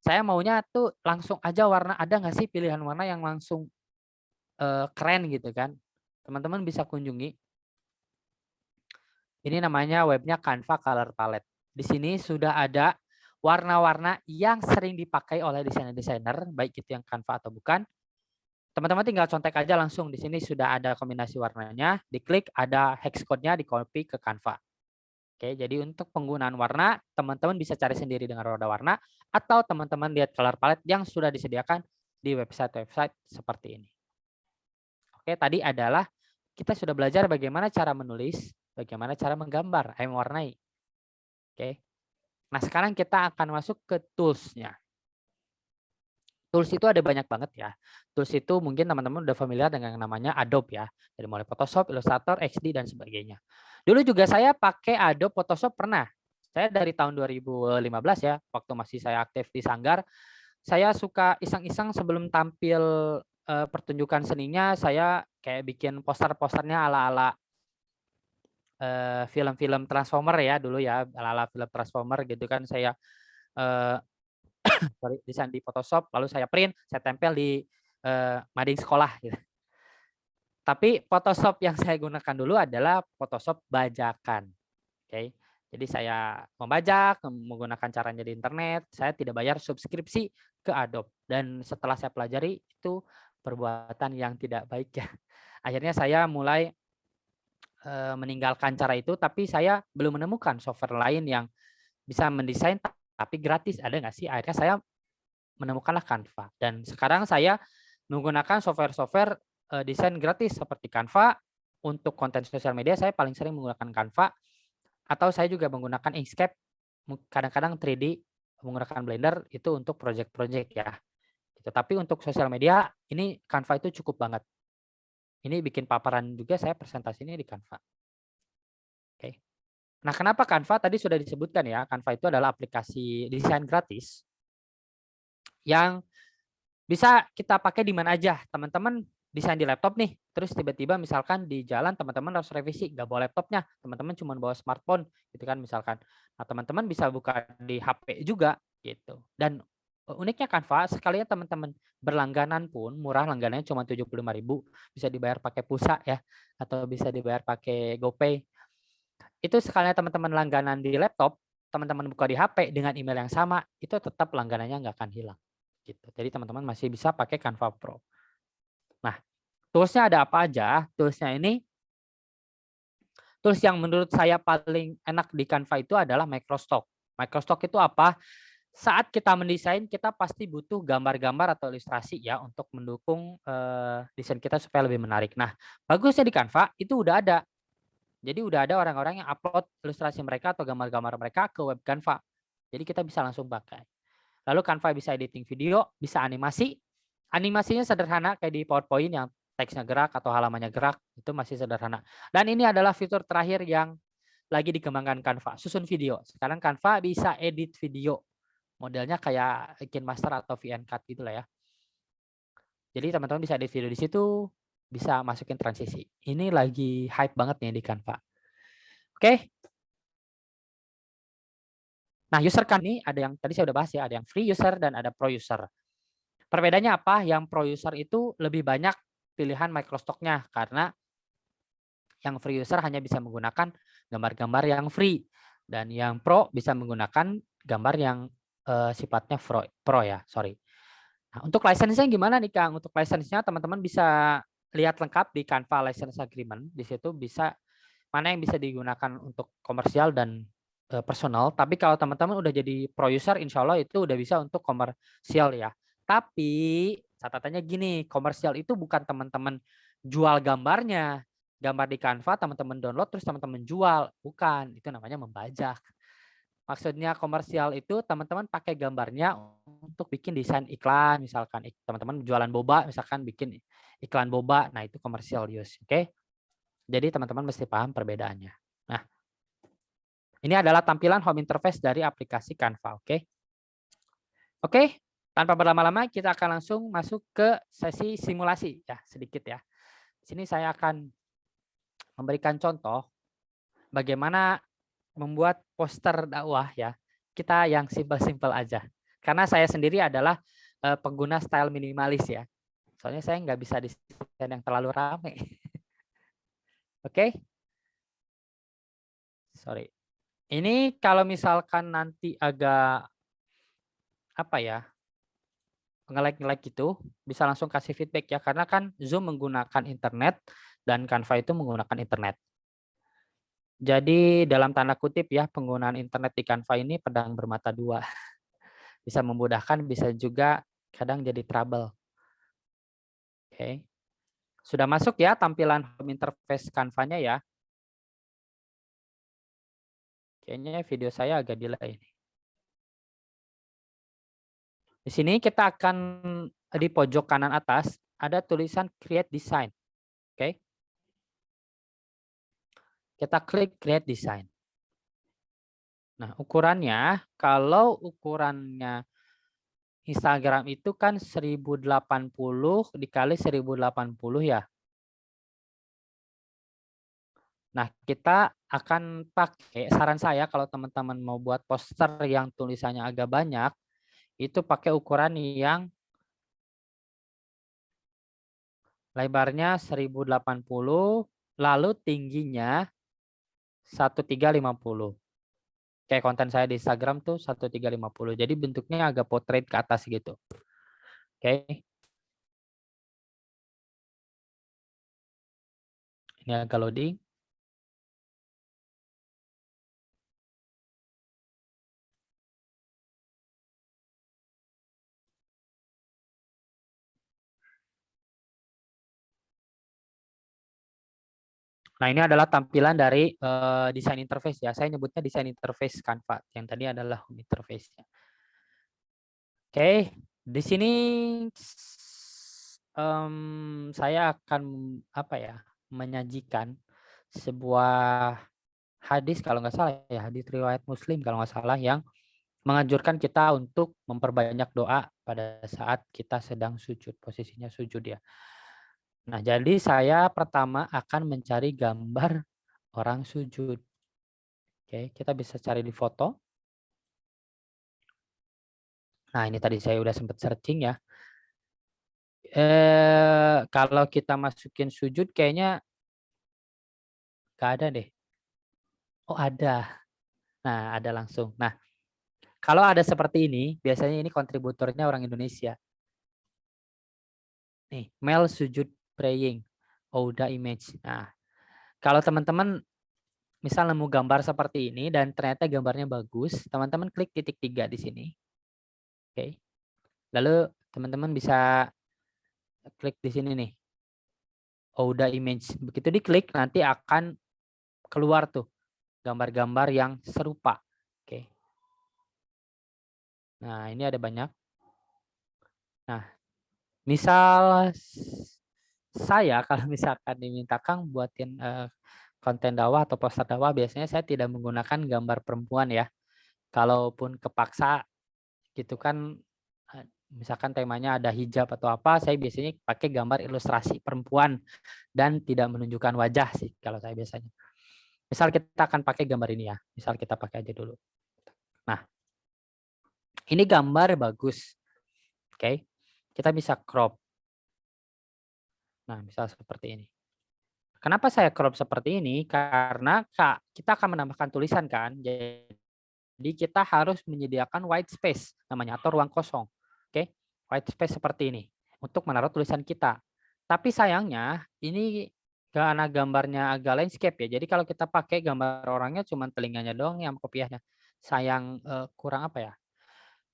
Saya maunya tuh langsung aja warna, ada nggak sih pilihan warna yang langsung keren gitu kan. Teman-teman bisa kunjungi. Ini namanya webnya Canva Color Palette. Di sini sudah ada warna-warna yang sering dipakai oleh desainer-desainer, baik itu yang Canva atau bukan. Teman-teman tinggal contek aja langsung. Di sini sudah ada kombinasi warnanya. Diklik, ada hex code-nya, di-copy ke Canva. Oke, jadi untuk penggunaan warna, teman-teman bisa cari sendiri dengan roda warna, atau teman-teman lihat color palette yang sudah disediakan di website-website seperti ini. Oke, tadi adalah kita sudah belajar bagaimana cara menulis, bagaimana cara menggambar, mewarnai. Oke. Nah, sekarang kita akan masuk ke tools-nya. Tools itu ada banyak banget ya. Tools itu mungkin teman-teman udah familiar dengan yang namanya Adobe ya. Dari mulai Photoshop, Illustrator, XD, dan sebagainya. Dulu juga saya pakai Adobe Photoshop pernah. Saya dari tahun 2015 ya, waktu masih saya aktif di Sanggar. Saya suka iseng-iseng sebelum tampil pertunjukan seninya, saya kayak bikin poster-posternya ala-ala film-film Transformer ya dulu ya, ala-ala film Transformer gitu kan saya desain di Photoshop, lalu saya print, saya tempel di mading sekolah gitu. Tapi Photoshop yang saya gunakan dulu adalah Photoshop bajakan. Oke. Jadi saya membajak menggunakan caranya di internet, saya tidak bayar subskripsi ke Adobe. Dan setelah saya pelajari itu perbuatan yang tidak baik ya. Akhirnya saya mulai meninggalkan cara itu, tapi saya belum menemukan software lain yang bisa mendesain tapi gratis. Ada nggak sih? Akhirnya saya menemukanlah Canva. Dan sekarang saya menggunakan software-software desain gratis seperti Canva. Untuk konten sosial media saya paling sering menggunakan Canva. Atau saya juga menggunakan Inkscape, kadang-kadang 3D, menggunakan Blender itu untuk project-project ya. Gitu. Tapi untuk sosial media, ini Canva itu cukup banget. Ini bikin paparan juga saya presentasinya di Canva. Oke. Nah, kenapa Canva? Tadi sudah disebutkan ya, Canva itu adalah aplikasi desain gratis yang bisa kita pakai di mana aja. Teman-teman desain di laptop nih, terus tiba-tiba misalkan di jalan teman-teman harus revisi, nggak bawa laptopnya, teman-teman cuma bawa smartphone gitu kan misalkan. Nah, teman-teman bisa buka di HP juga gitu. Dan uniknya Canva, sekalian teman-teman berlangganan pun murah, langganannya cuma 75.000, bisa dibayar pakai pulsa ya, atau bisa dibayar pakai GoPay. Itu sekalian teman-teman langganan di laptop, teman-teman buka di HP dengan email yang sama, itu tetap langganannya nggak akan hilang. Gitu. Jadi teman-teman masih bisa pakai Canva Pro. Nah, tools-nya ada apa aja? Tools-nya ini, tools yang menurut saya paling enak di Canva itu adalah Microstock. Microstock itu apa? Saat kita mendesain, kita pasti butuh gambar-gambar atau ilustrasi ya untuk mendukung desain kita supaya lebih menarik. Nah, bagusnya di Canva itu udah ada. Jadi udah ada orang-orang yang upload ilustrasi mereka atau gambar-gambar mereka ke web Canva. Jadi kita bisa langsung pakai. Lalu Canva bisa editing video, bisa animasi. Animasinya sederhana kayak di PowerPoint yang teksnya gerak atau halamannya gerak, itu masih sederhana. Dan ini adalah fitur terakhir yang lagi dikembangkan Canva, susun video. Sekarang Canva bisa edit video. Modelnya kayak KineMaster atau VN-Cut gitu lah ya. Jadi teman-teman bisa edit video di situ, bisa masukin transisi. Ini lagi hype banget nih di Canva. Oke. Nah, user kan ini ada yang tadi saya udah bahas ya, ada yang free user dan ada pro user. Perbedaannya apa? Yang pro user itu lebih banyak pilihan Microstock-nya karena yang free user hanya bisa menggunakan gambar-gambar yang free dan yang pro bisa menggunakan gambar yang sifatnya pro ya, sorry. Nah, untuk license-nya gimana nih Kang? Untuk license-nya teman-teman bisa lihat lengkap di Canva License Agreement. Di situ bisa mana yang bisa digunakan untuk komersial dan personal. Tapi kalau teman-teman udah jadi pro user, insya Allah itu udah bisa untuk komersial ya. Tapi catatannya gini, komersial itu bukan teman-teman jual gambarnya. Gambar di Canva teman-teman download terus teman-teman jual. Bukan, itu namanya membajak. Maksudnya komersial itu teman-teman pakai gambarnya untuk bikin desain iklan, misalkan teman-teman jualan boba, misalkan bikin iklan boba, nah itu komersial use, oke? Jadi teman-teman mesti paham perbedaannya. Nah, ini adalah tampilan home interface dari aplikasi Canva, oke? Oke, tanpa berlama-lama kita akan langsung masuk ke sesi simulasi ya, sedikit ya. Di sini saya akan memberikan contoh bagaimana membuat poster dakwah ya, kita yang simpel-simpel aja. Karena saya sendiri adalah pengguna style minimalis ya. Soalnya saya nggak bisa desain yang terlalu rame. Oke? Sorry. Ini kalau misalkan nanti agak apa ya, nge-lag gitu, bisa langsung kasih feedback ya. Karena kan Zoom menggunakan internet dan Canva itu menggunakan internet. Jadi dalam tanda kutip ya, penggunaan internet di Canva ini pedang bermata dua. Bisa memudahkan, bisa juga kadang jadi trouble. Oke. Sudah masuk ya tampilan home interface Canva-nya ya. Kayaknya video saya agak delay. Di sini kita akan di pojok kanan atas ada tulisan Create Design. Oke. Kita klik Create Design. Nah, ukurannya, kalau ukurannya Instagram itu kan 1080 dikali 1080 ya. Nah, kita akan pakai, saran saya kalau teman-teman mau buat poster yang tulisannya agak banyak, itu pakai ukuran yang lebarnya 1080, lalu tingginya 1350. Kayak konten saya di Instagram tuh 1350. Jadi bentuknya agak portrait ke atas gitu. Oke. Ini agak loading. Nah, ini adalah tampilan dari desain interface ya. Saya nyebutnya desain interface Canva. Yang tadi adalah home interface-nya. Oke, di sini saya akan apa ya, menyajikan sebuah hadis kalau nggak salah ya, hadis riwayat Muslim kalau nggak salah yang menganjurkan kita untuk memperbanyak doa pada saat kita sedang sujud, posisinya sujud ya. Nah, jadi saya pertama akan mencari gambar orang sujud. Oke, kita bisa cari di foto. Nah, ini tadi saya udah sempat searching ya. Kalau kita masukin sujud kayaknya nggak ada deh. Oh, ada. Nah, ada langsung. Nah, kalau ada seperti ini, biasanya ini kontributornya orang Indonesia. Nih, Mel sujud praying. Ouda image. Nah, kalau teman-teman misal nemu gambar seperti ini dan ternyata gambarnya bagus, teman-teman klik titik 3 di sini. Oke. Lalu teman-teman bisa klik di sini nih. Ouda image. Begitu diklik nanti akan keluar tuh gambar-gambar yang serupa. Oke. Nah, ini ada banyak. Nah, misal saya kalau misalkan diminta Kang buatin konten dakwah atau poster dakwah, biasanya saya tidak menggunakan gambar perempuan ya. Kalaupun kepaksa gitu kan, misalkan temanya ada hijab atau apa, saya biasanya pakai gambar ilustrasi perempuan dan tidak menunjukkan wajah sih kalau saya biasanya. Misal kita akan pakai gambar ini ya, misal kita pakai aja dulu. Nah, ini gambar bagus. Oke, kita bisa crop. Nah, misal seperti ini. Kenapa saya crop seperti ini? Karena kita akan menambahkan tulisan kan. Jadi kita harus menyediakan white space namanya atau ruang kosong. Oke. white space seperti ini untuk menaruh tulisan kita. Tapi sayangnya ini karena gambarnya agak landscape ya. Jadi kalau kita pakai gambar orangnya cuma telinganya doang yang kopiahnya. Sayang kurang apa ya?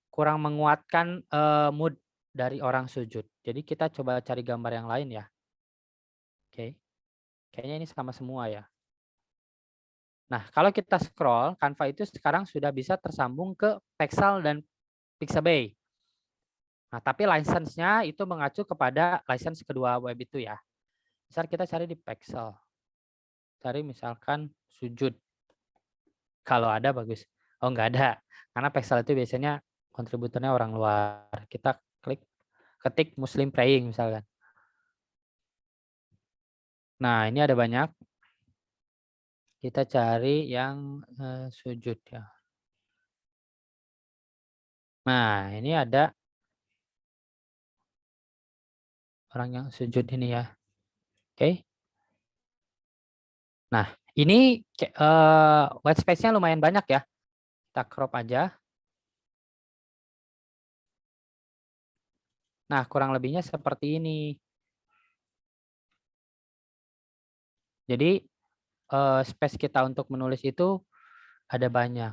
Kurang menguatkan mood dari orang sujud. Jadi kita coba cari gambar yang lain ya. Oke. Kayaknya ini sama semua ya. Nah, kalau kita scroll, Canva itu sekarang sudah bisa tersambung ke Pexel dan Pixabay. Nah, tapi license-nya itu mengacu kepada license kedua web itu ya. Misal kita cari di Pexel. Cari misalkan sujud. Kalau ada bagus. Oh, nggak ada. Karena Pexel itu biasanya kontributornya orang luar. Kita ketik Muslim praying misalkan. Nah, ini ada banyak. Kita cari yang sujud ya. Nah, ini ada orang yang sujud ini ya. Oke. Nah, ini white space-nya lumayan banyak ya. Kita crop aja. Nah, kurang lebihnya seperti ini. Jadi, space kita untuk menulis itu ada banyak.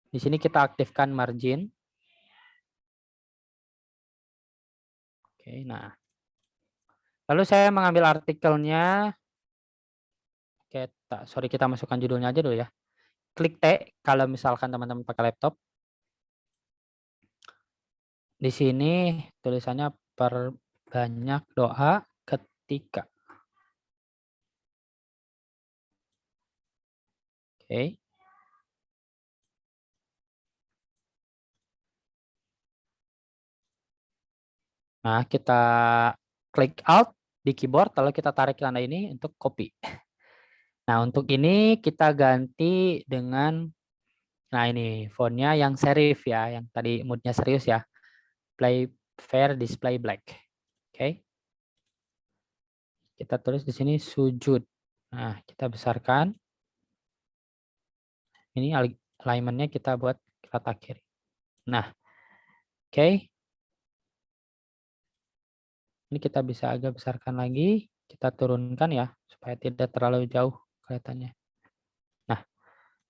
Di sini kita aktifkan margin. Oke, nah. Lalu saya mengambil artikelnya. Sorry, kita masukkan judulnya aja dulu ya. Klik T kalau misalkan teman-teman pakai laptop. Di sini tulisannya perbanyak doa ketika. Oke. Nah, kita klik Alt di keyboard, lalu kita tarik tanda ini untuk copy. Nah, untuk ini kita ganti dengan, nah ini fontnya yang serif ya, yang tadi moodnya serius ya. Play fair display black. Oke. Kita tulis di sini sujud. Nah, kita besarkan. Ini alignment-nya kita buat rata kiri. Nah, oke. Ini kita bisa agak besarkan lagi. Kita turunkan ya, supaya tidak terlalu jauh kelihatannya. Nah,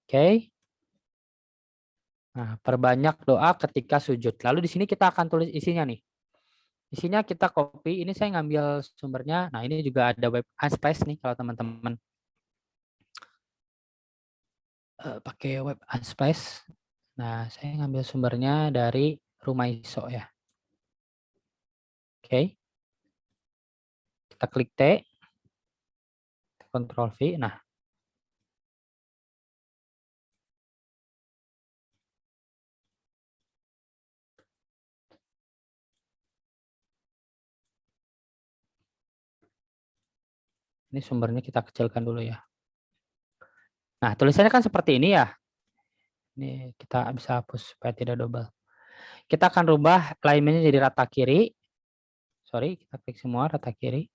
oke. Nah, perbanyak doa ketika sujud. Lalu di sini kita akan tulis isinya nih. Isinya kita copy. Ini saya ngambil sumbernya. Nah, ini juga ada web Unsplash nih kalau teman-teman pakai web Unsplash. Nah, saya ngambil sumbernya dari Rumaiso ya. Oke. Kita klik T. Ctrl V. Nah, ini sumbernya kita kecilkan dulu ya. Nah, tulisannya kan seperti ini ya. Ini kita bisa hapus supaya tidak double. Kita akan rubah alignment-nya jadi rata kiri. Sorry, kita klik semua rata kiri.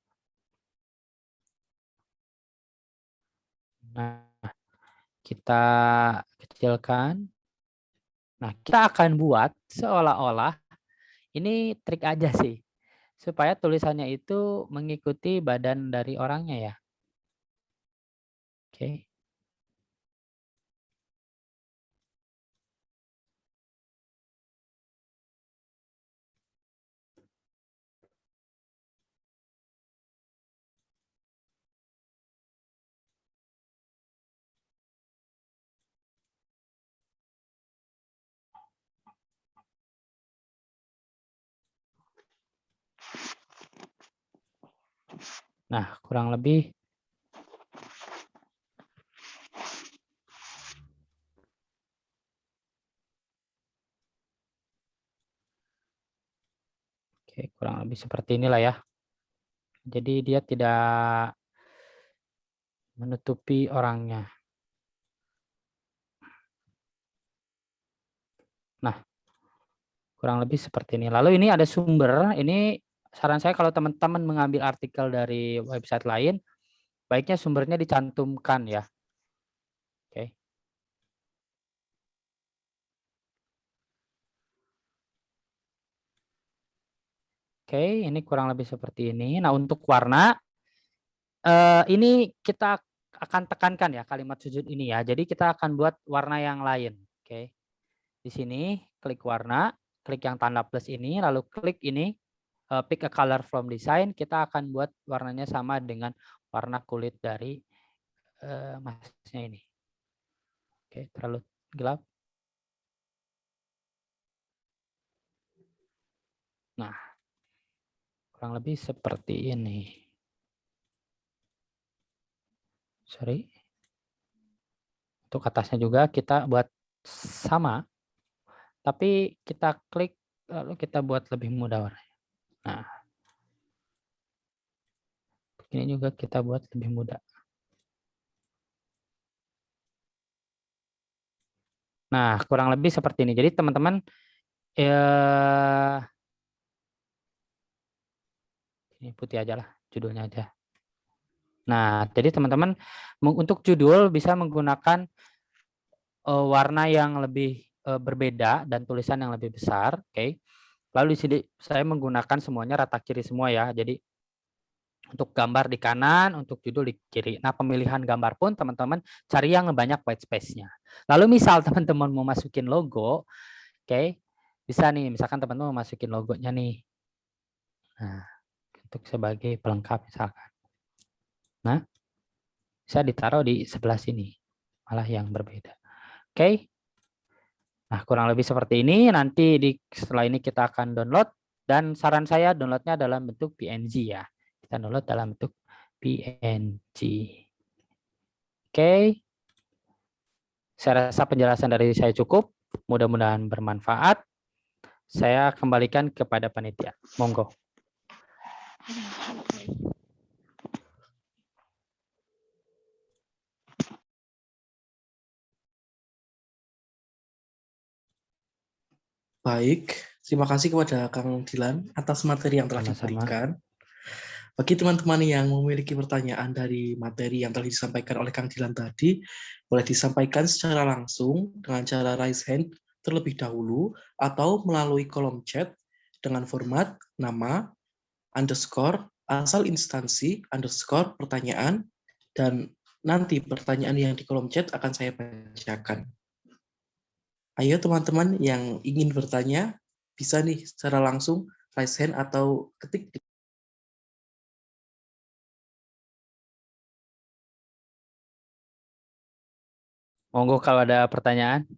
Nah, kita kecilkan. Nah, kita akan buat seolah-olah ini trik aja sih. Supaya tulisannya itu mengikuti badan dari orangnya ya. Oke. Nah, kurang lebih oke, kurang lebih seperti inilah ya. Jadi dia tidak menutupi orangnya. Nah, kurang lebih seperti ini. Lalu ini ada sumber. Ini saran saya kalau teman-teman mengambil artikel dari website lain, baiknya sumbernya dicantumkan ya. Oke. Oke, ini kurang lebih seperti ini. Nah, untuk warna, ini kita akan tekankan ya kalimat sujud ini ya. Jadi kita akan buat warna yang lain. Oke. Di sini klik warna, klik yang tanda plus ini, lalu klik ini, pick a color from design. Kita akan buat warnanya sama dengan warna kulit dari masnya ini. Oke, terlalu gelap. Nah, kurang lebih seperti ini. Sorry. Untuk atasnya juga kita buat sama, tapi kita klik lalu kita buat lebih mudah warnanya. Nah, ini juga kita buat lebih mudah. Nah, kurang lebih seperti ini. Jadi teman-teman, ini putih aja lah, judulnya aja. Nah, jadi teman-teman untuk judul bisa menggunakan warna yang lebih berbeda dan tulisan yang lebih besar. Oke. Lalu di sini saya menggunakan semuanya rata kiri semua ya. Jadi untuk gambar di kanan, untuk judul di kiri. Nah, pemilihan gambar pun teman-teman cari yang banyak white space-nya. Lalu misal teman-teman mau masukin logo, oke, bisa nih, misalkan teman-teman mau masukin logonya nih. Nah, untuk sebagai pelengkap misalkan. Nah, bisa ditaruh di sebelah sini, malah yang berbeda. Oke. Nah, kurang lebih seperti ini. Nanti setelah ini kita akan download. Dan saran saya downloadnya dalam bentuk PNG ya. Kita download dalam bentuk PNG. Oke. Saya rasa penjelasan dari saya cukup. Mudah-mudahan bermanfaat. Saya kembalikan kepada panitia. Monggo. Baik, terima kasih kepada Kang Dilan atas materi yang telah Sama-sama. diberikan. Bagi teman-teman yang memiliki pertanyaan dari materi yang telah disampaikan oleh Kang Dilan tadi, boleh disampaikan secara langsung dengan cara raise hand terlebih dahulu atau melalui kolom chat dengan format nama, underscore, asal instansi, underscore, pertanyaan, dan nanti pertanyaan yang di kolom chat akan saya bacakan. Ayo teman-teman yang ingin bertanya, bisa nih secara langsung raise hand atau ketik. Monggo kalau ada pertanyaan.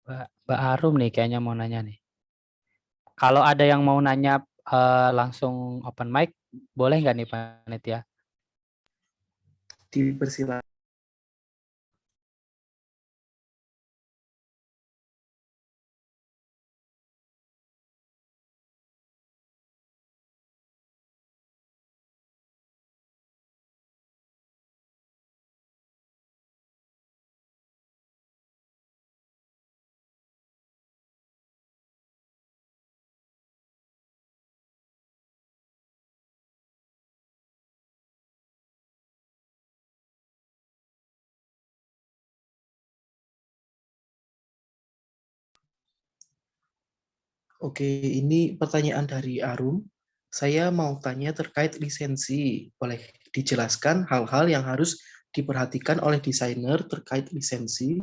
Mbak Arum nih kayaknya mau nanya nih. Kalau ada yang mau nanya langsung open mic, boleh nggak nih panitia? Dipersilakan. Oke, ini pertanyaan dari Arum. Saya mau tanya terkait lisensi. Boleh dijelaskan hal-hal yang harus diperhatikan oleh desainer terkait lisensi?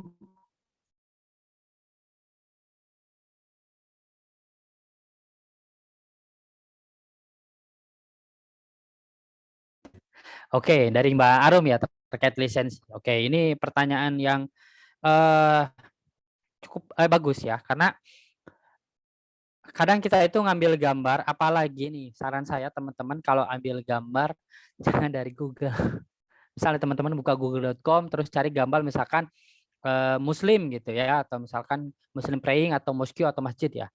Oke, dari Mbak Arum ya terkait lisensi. Oke, ini pertanyaan yang cukup bagus ya, karena kadang kita itu ngambil gambar, apalagi nih saran saya teman-teman kalau ambil gambar jangan dari Google. Misalnya teman-teman buka google.com terus cari gambar misalkan Muslim gitu ya, atau misalkan Muslim praying atau mosque atau masjid ya.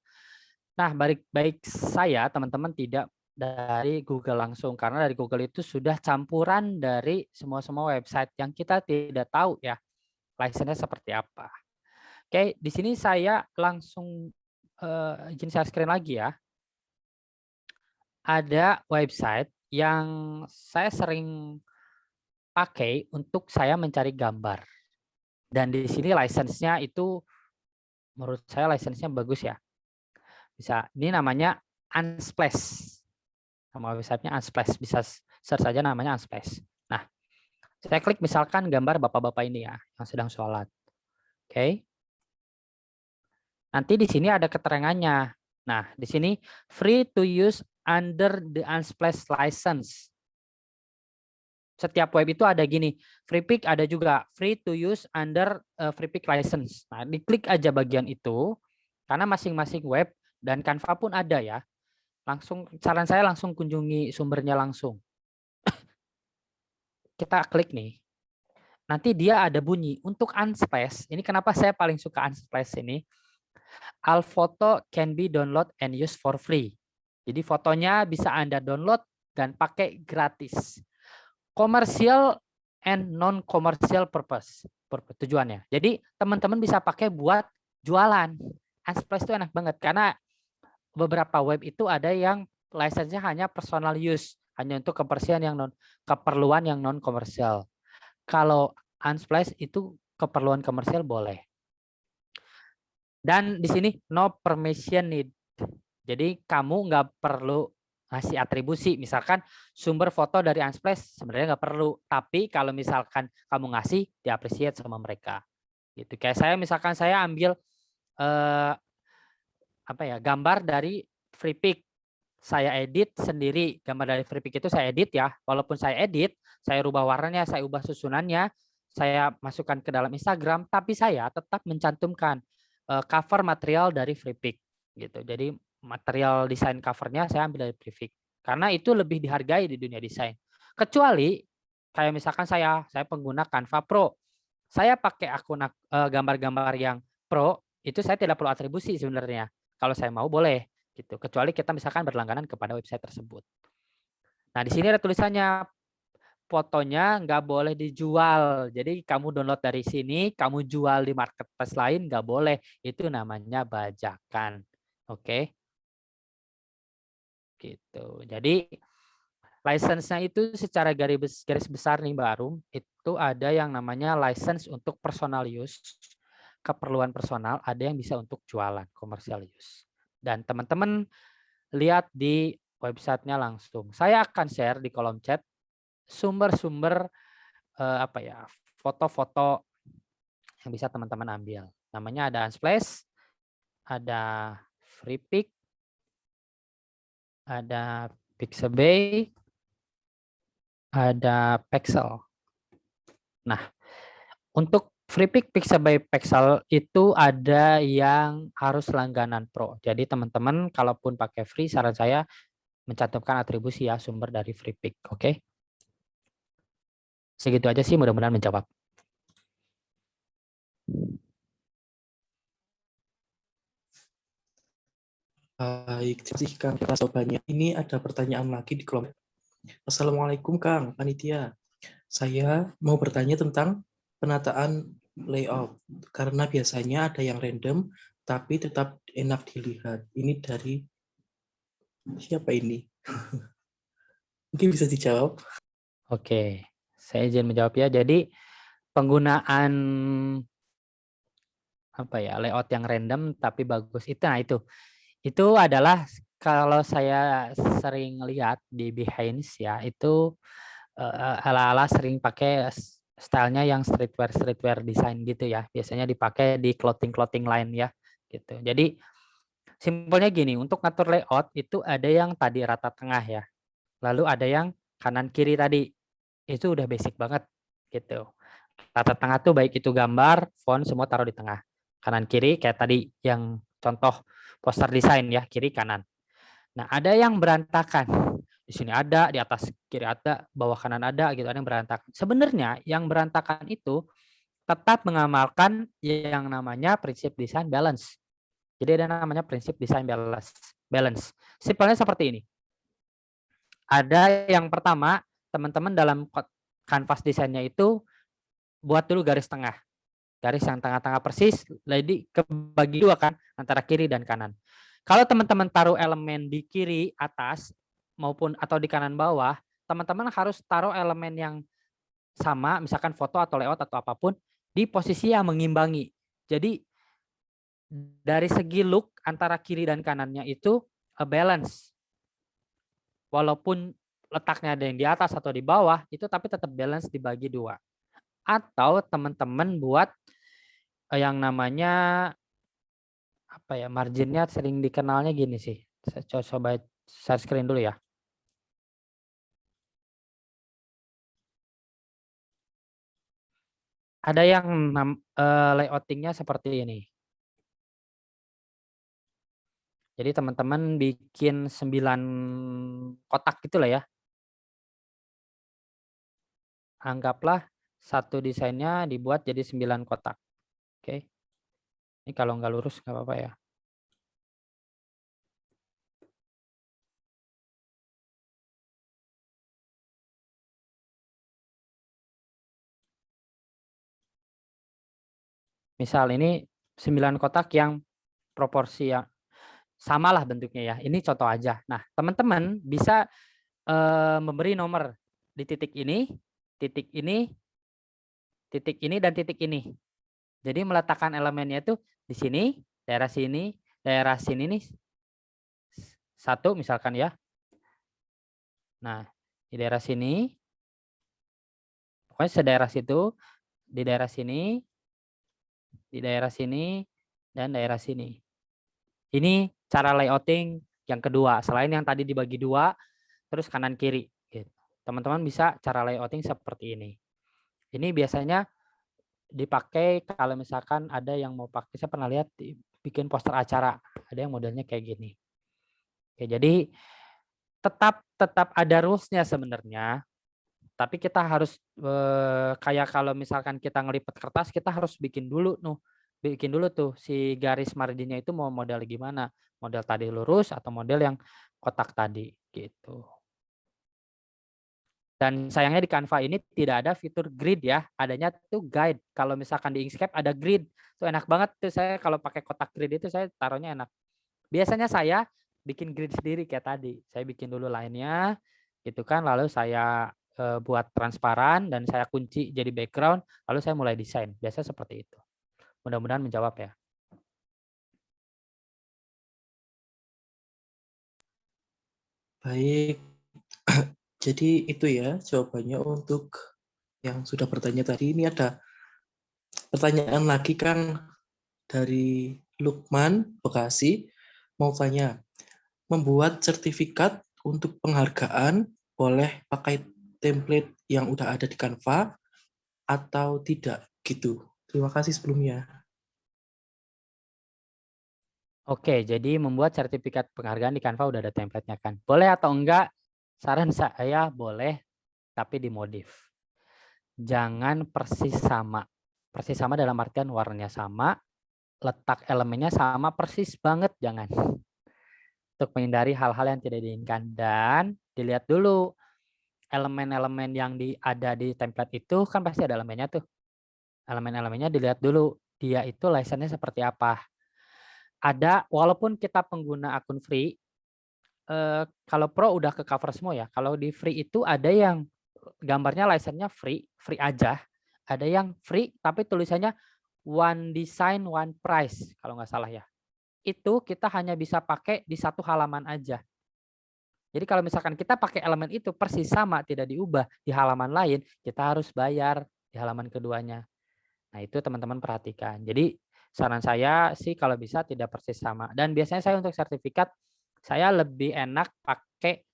Nah, baik saya teman-teman tidak dari Google langsung, karena dari Google itu sudah campuran dari semua website yang kita tidak tahu ya license-nya seperti apa. Oke, di sini saya langsung izin share screen lagi ya. Ada website yang saya sering pakai untuk saya mencari gambar. Dan di sini license-nya itu menurut saya license-nya bagus ya. Bisa, ini namanya Unsplash. Nama website-nya Unsplash, bisa search saja namanya Unsplash. Nah, saya klik misalkan gambar bapak-bapak ini ya, yang sedang sholat. Oke. Nanti di sini ada keterangannya. Nah, di sini free to use under the Unsplash license. Setiap web itu ada gini, FreePic ada juga free to use under FreePic license. Nah, diklik aja bagian itu, karena masing-masing web dan Canva pun ada ya. Langsung, saran saya langsung kunjungi sumbernya langsung. Kita klik nih. Nanti dia ada bunyi untuk Unsplash. Ini kenapa saya paling suka Unsplash ini. All photo can be download and use for free. Jadi fotonya bisa Anda download dan pakai gratis. Commercial and non-commercial purpose tujuannya. Jadi teman-teman bisa pakai buat jualan. Unsplash itu enak banget karena beberapa web itu ada yang license-nya hanya personal use, hanya untuk keperluan yang non-komersial. Kalau Unsplash itu keperluan komersial boleh. Dan di sini no permission need. Jadi kamu nggak perlu ngasih atribusi. Misalkan sumber foto dari Unsplash sebenarnya nggak perlu. Tapi kalau misalkan kamu ngasih, di-appreciate sama mereka. Gitu. Kayak saya misalkan saya ambil gambar dari FreePic. Saya edit sendiri. Gambar dari FreePic itu saya edit ya. Walaupun saya edit, saya rubah warnanya, saya ubah susunannya, saya masukkan ke dalam Instagram, tapi saya tetap mencantumkan cover material dari FreePic. Gitu. Jadi material desain covernya saya ambil dari FreePic. Karena itu lebih dihargai di dunia desain. Kecuali kayak misalkan saya pengguna Canva Pro. Saya pakai akun gambar-gambar yang Pro, itu saya tidak perlu atribusi sebenarnya. Kalau saya mau boleh gitu. Kecuali kita misalkan berlangganan kepada website tersebut. Nah, di sini ada tulisannya fotonya nggak boleh dijual. Jadi kamu download dari sini, kamu jual di marketplace lain nggak boleh. Itu namanya bajakan. Oke. Gitu. Jadi license-nya itu secara garis besar nih Mbak Arum, itu ada yang namanya license untuk personal use, keperluan personal, ada yang bisa untuk jualan, commercial use. Dan teman-teman lihat di websitenya langsung. Saya akan share di kolom chat sumber-sumber foto-foto yang bisa teman-teman ambil. Namanya ada Unsplash, ada FreePic, ada Pixabay, ada Pexel. Nah, untuk FreePic, Pixabay, Pexel itu ada yang harus langganan Pro. Jadi teman-teman kalaupun pakai free, saran saya mencantumkan atribusi ya sumber dari FreePic. Oke? Segitu aja sih, mudah-mudahan menjawab. Baik, terima kasih Kang atas jawabannya. Ini ada pertanyaan lagi di kolom. Assalamualaikum Kang, panitia. Saya mau bertanya tentang penataan layout. Karena biasanya ada yang random, tapi tetap enak dilihat. Ini dari siapa ini? Mungkin bisa dijawab. Oke, saya izin menjawab ya. Jadi penggunaan layout yang random tapi bagus itu adalah kalau saya sering lihat di Behance ya, itu ala-ala sering pakai stylenya yang streetwear design gitu ya. Biasanya dipakai di clothing line ya gitu. Jadi simpelnya gini, untuk ngatur layout itu ada yang tadi rata tengah ya. Lalu ada yang kanan kiri tadi. Itu udah basic banget gitu. Rata tengah tuh baik itu gambar, font semua taruh di tengah. Kanan kiri kayak tadi yang contoh poster desain ya, kiri kanan. Nah, ada yang berantakan. Di sini ada, di atas kiri ada, bawah kanan ada gitu, ada yang berantakan. Sebenarnya yang berantakan itu tetap mengamalkan yang namanya prinsip desain balance. Jadi ada namanya prinsip desain balance. Simpelnya seperti ini. Ada yang pertama, teman-teman dalam kanvas desainnya itu buat dulu garis tengah. Garis yang tengah-tengah persis, jadi kebagi dua kan, antara kiri dan kanan. Kalau teman-teman taruh elemen di kiri atas maupun atau di kanan bawah, teman-teman harus taruh elemen yang sama, misalkan foto atau layout atau apapun, di posisi yang mengimbangi. Jadi dari segi look antara kiri dan kanannya itu balance. Walaupun letaknya ada yang di atas atau di bawah, itu tapi tetap balance dibagi dua. Atau teman-teman buat yang namanya apa ya, marginnya sering dikenalnya gini sih. Saya coba share screen dulu ya. Ada yang layoutingnya seperti ini. Jadi teman-teman bikin 9 kotak gitu lah ya. Anggaplah satu desainnya dibuat jadi 9 kotak. Oke. Ini kalau nggak lurus nggak apa-apa ya. Misal ini 9 kotak yang proporsi yang samalah bentuknya ya. Ini contoh aja. Nah, teman-teman bisa memberi nomor di titik ini, dan titik ini. Jadi meletakkan elemennya itu di sini, daerah sini nih satu misalkan ya. Nah, di daerah sini, pokoknya sedaerah situ, di daerah sini, dan daerah sini. Ini cara layouting yang kedua. Selain yang tadi dibagi dua, terus kanan kiri. Teman-teman bisa cara layouting seperti ini. Ini biasanya dipakai kalau misalkan ada yang mau pakai, saya pernah lihat bikin poster acara, ada yang modelnya kayak gini. Oke, jadi tetap ada rules-nya sebenarnya, tapi kita harus kayak kalau misalkan kita ngelipet kertas, kita harus bikin dulu tuh si garis marginnya itu mau model gimana, model tadi lurus atau model yang kotak tadi gitu. Dan sayangnya di Canva ini tidak ada fitur grid ya, adanya tuh guide. Kalau misalkan di Inkscape ada grid, tuh enak banget tuh, saya kalau pakai kotak grid itu saya taruhnya enak. Biasanya saya bikin grid sendiri kayak tadi, saya bikin dulu line-nya gitu kan, lalu saya buat transparan dan saya kunci jadi background, lalu saya mulai desain. Biasa seperti itu. Mudah-mudahan menjawab ya. Baik, jadi itu ya jawabannya untuk yang sudah bertanya tadi. Ini ada pertanyaan lagi Kang dari Lukman Bekasi, mau tanya, membuat sertifikat untuk penghargaan boleh pakai template yang udah ada di Canva atau tidak gitu. Terima kasih sebelumnya. Oke, jadi membuat sertifikat penghargaan di Canva udah ada template-nya kan. Boleh atau enggak? Saran saya boleh, tapi dimodif. Jangan persis sama. Persis sama dalam artian warnanya sama, letak elemennya sama persis banget, jangan. Untuk menghindari hal-hal yang tidak diinginkan. Dan dilihat dulu elemen-elemen yang ada di template itu kan pasti ada elemennya tuh. Elemen-elemennya dilihat dulu, dia itu license-nya seperti apa. Ada, walaupun kita pengguna akun free, kalau pro udah ke cover semua ya. Kalau di free itu ada yang gambarnya license-nya free aja. Ada yang free tapi tulisannya one design one price kalau nggak salah ya. Itu kita hanya bisa pakai di satu halaman aja. Jadi kalau misalkan kita pakai elemen itu persis sama tidak diubah di halaman lain, kita harus bayar di halaman keduanya. Nah, itu teman-teman perhatikan. Jadi saran saya sih kalau bisa tidak persis sama. Dan biasanya saya untuk sertifikat saya lebih enak pakai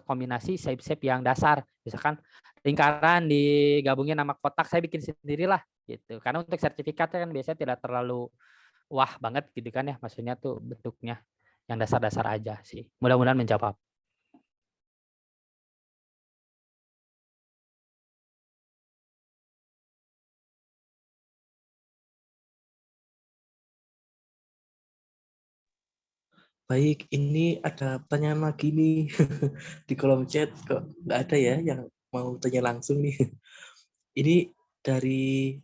kombinasi shape-shape yang dasar. Misalkan lingkaran digabungin sama kotak, saya bikin sendirilah gitu. Karena untuk sertifikatnya kan biasanya tidak terlalu wah banget gitu kan ya. Maksudnya tuh bentuknya yang dasar-dasar aja sih. Mudah-mudahan menjawab. Baik, ini ada pertanyaan lagi nih di kolom chat, kok nggak ada ya yang mau tanya langsung nih. Ini dari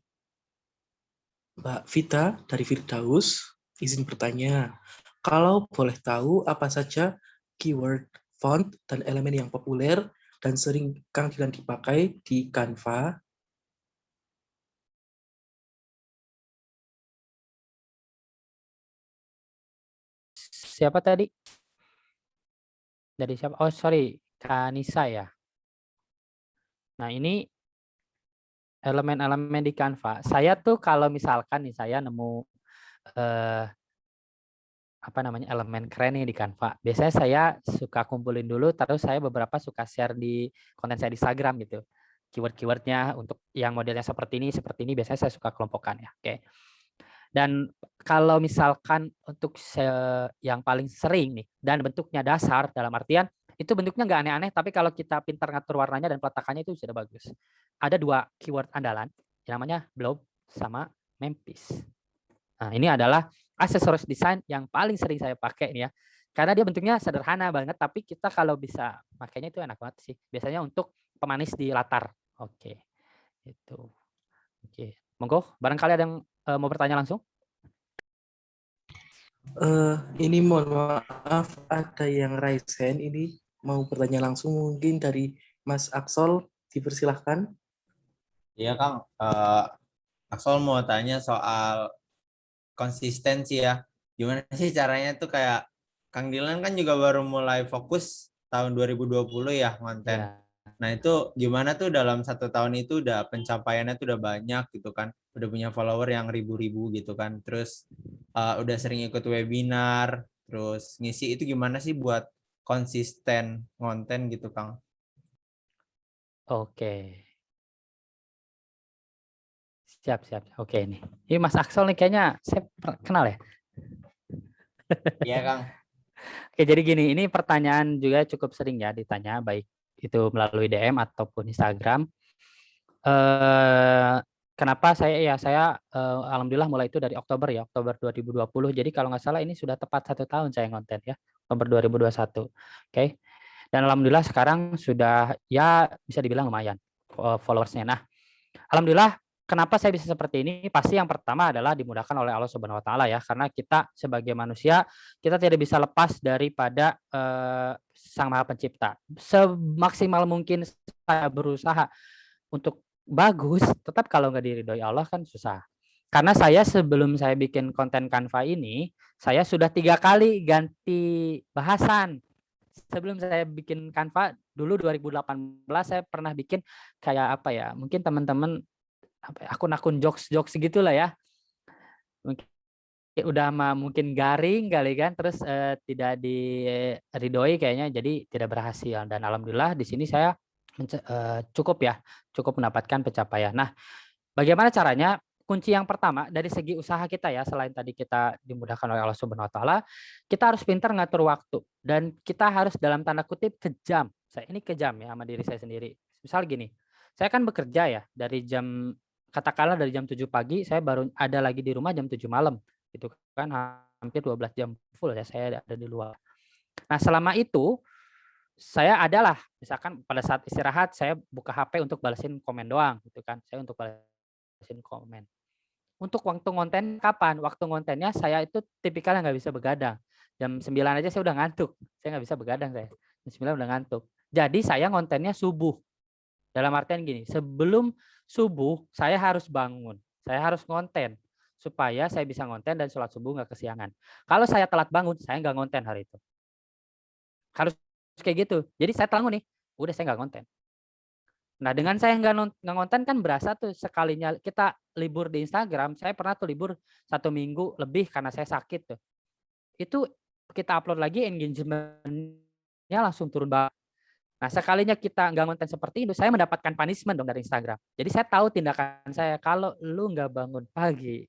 Mbak Vita dari Firdaus, izin bertanya, kalau boleh tahu apa saja keyword, font, dan elemen yang populer dan sering Kang Dilan dipakai di Canva? siapa tadi? Dari siapa? Oh, sorry, Kanisa ya. Nah, ini elemen-elemen di Canva. Saya tuh kalau misalkan nih saya nemu eh, apa namanya elemen keren nih di Canva. Biasanya saya suka kumpulin dulu, terus saya beberapa suka share di konten saya di Instagram gitu. Keyword-keywordnya untuk yang modelnya seperti ini biasanya saya suka kelompokkan ya. Oke. Dan kalau misalkan untuk yang paling sering nih dan bentuknya dasar dalam artian itu bentuknya nggak aneh-aneh, tapi kalau kita pintar ngatur warnanya dan peletakannya itu sudah bagus. Ada 2 keyword andalan yang namanya blob sama Memphis. Nah, ini adalah aksesoris desain yang paling sering saya pakai nih ya. Karena dia bentuknya sederhana banget, tapi kita kalau bisa makanya itu enak banget sih. Biasanya untuk pemanis di latar. Oke. Itu. Oke. Monggo, barangkali ada yang mau bertanya langsung? Ini mohon maaf, ada yang raise hand ini mau bertanya langsung mungkin dari Mas Aksol, dipersilahkan. Iya Kang, Aksol mau tanya soal konsistensi ya. Gimana sih caranya tuh kayak Kang Dilan kan juga baru mulai fokus tahun 2020 ya konten. Ya. Nah itu gimana tuh dalam 1 tahun itu udah pencapaiannya tuh udah banyak gitu kan. Udah punya follower yang ribu-ribu gitu kan. Terus udah sering ikut webinar. Terus ngisi itu gimana sih buat konsisten konten gitu Kang? Oke. Siap. Oke nih. Ini Mas Aksol nih kayaknya saya kenal ya. Iya Kang. Oke, jadi gini, ini pertanyaan juga cukup sering ya ditanya, baik itu melalui DM ataupun Instagram. Kenapa saya alhamdulillah mulai itu dari Oktober 2020. Jadi kalau nggak salah ini sudah tepat 1 tahun saya ngonten ya, Oktober 2021. Oke. Dan alhamdulillah sekarang sudah ya bisa dibilang lumayan followersnya. Nah, alhamdulillah kenapa saya bisa seperti ini? Pasti yang pertama adalah dimudahkan oleh Allah Subhanahu wa taala ya, karena kita sebagai manusia kita tidak bisa lepas daripada Sang Maha Pencipta. Semaksimal mungkin saya berusaha untuk bagus, tetap kalau nggak diridhoi Allah kan susah. Karena saya sebelum saya bikin konten Canva ini, saya sudah 3 kali ganti bahasan. Sebelum saya bikin Canva dulu 2018 saya pernah bikin kayak apa ya? Mungkin teman-teman akun-akun jokes gitulah ya. Mungkin udah mungkin garing kali kan, terus tidak diridhoi kayaknya, jadi tidak berhasil. Dan alhamdulillah di sini saya cukup mendapatkan pencapaian. Nah, bagaimana caranya? Kunci yang pertama dari segi usaha kita ya, selain tadi kita dimudahkan oleh Allah Subhanahu wa taala, kita harus pintar ngatur waktu dan kita harus dalam tanda kutip kejam. Saya ini kejam ya sama diri saya sendiri. Misal gini, saya kan bekerja ya dari jam katakanlah dari jam 7 pagi saya baru ada lagi di rumah jam 7 malam. Itu kan hampir 12 jam full ya saya ada di luar. Nah, selama itu saya adalah misalkan pada saat istirahat saya buka HP untuk balesin komen doang gitu kan. Saya untuk balesin komen. Untuk waktu ngonten kapan? Waktu ngontennya saya itu tipikal yang nggak bisa begadang. Jam 9 aja saya udah ngantuk. Saya nggak bisa begadang saya. Jam 9 udah ngantuk. Jadi saya ngontennya subuh. Dalam artian gini, sebelum subuh saya harus bangun. Saya harus ngonten. Supaya saya bisa ngonten dan sholat subuh nggak kesiangan. Kalau saya telat bangun, saya nggak ngonten hari itu. Harus kayak gitu. Jadi saya telat nih, udah saya nggak ngonten. Nah, dengan saya nggak ngonten kan berasa tuh sekalinya kita libur di Instagram, saya pernah tuh libur 1 minggu lebih karena saya sakit tuh. Itu kita upload lagi engagement-nya langsung turun banget. Nah, sekalinya kita nggak ngonten seperti itu, saya mendapatkan punishment dong dari Instagram. Jadi saya tahu tindakan saya, kalau lu nggak bangun pagi,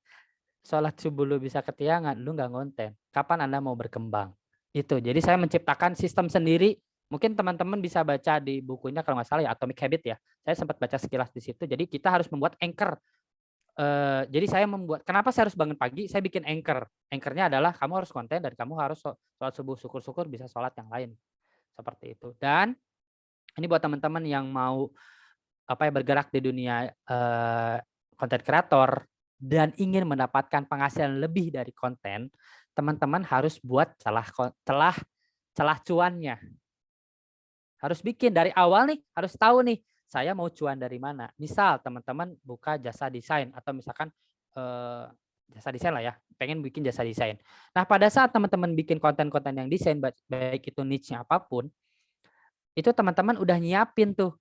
sholat subuh lu bisa ketiangan, lu nggak ngonten, kapan Anda mau berkembang? Itu. Jadi saya menciptakan sistem sendiri. Mungkin teman-teman bisa baca di bukunya kalau nggak salah ya, Atomic Habit ya. Saya sempat baca sekilas di situ. Jadi kita harus membuat anchor. Jadi saya membuat, kenapa saya harus bangun pagi? Saya bikin anchor. Anchornya adalah kamu harus konten dan kamu harus sholat subuh, syukur-syukur bisa sholat yang lain. Seperti itu. Dan ini buat teman-teman yang mau bergerak di dunia konten kreator dan ingin mendapatkan penghasilan lebih dari konten, teman-teman harus buat celah cuannya. Harus bikin dari awal nih, harus tahu nih, saya mau cuan dari mana. Misal teman-teman buka jasa desain atau misalkan jasa desain lah ya, pengen bikin jasa desain. Nah, pada saat teman-teman bikin konten-konten yang desain, baik itu niche-nya apapun, itu teman-teman udah nyiapin tuh.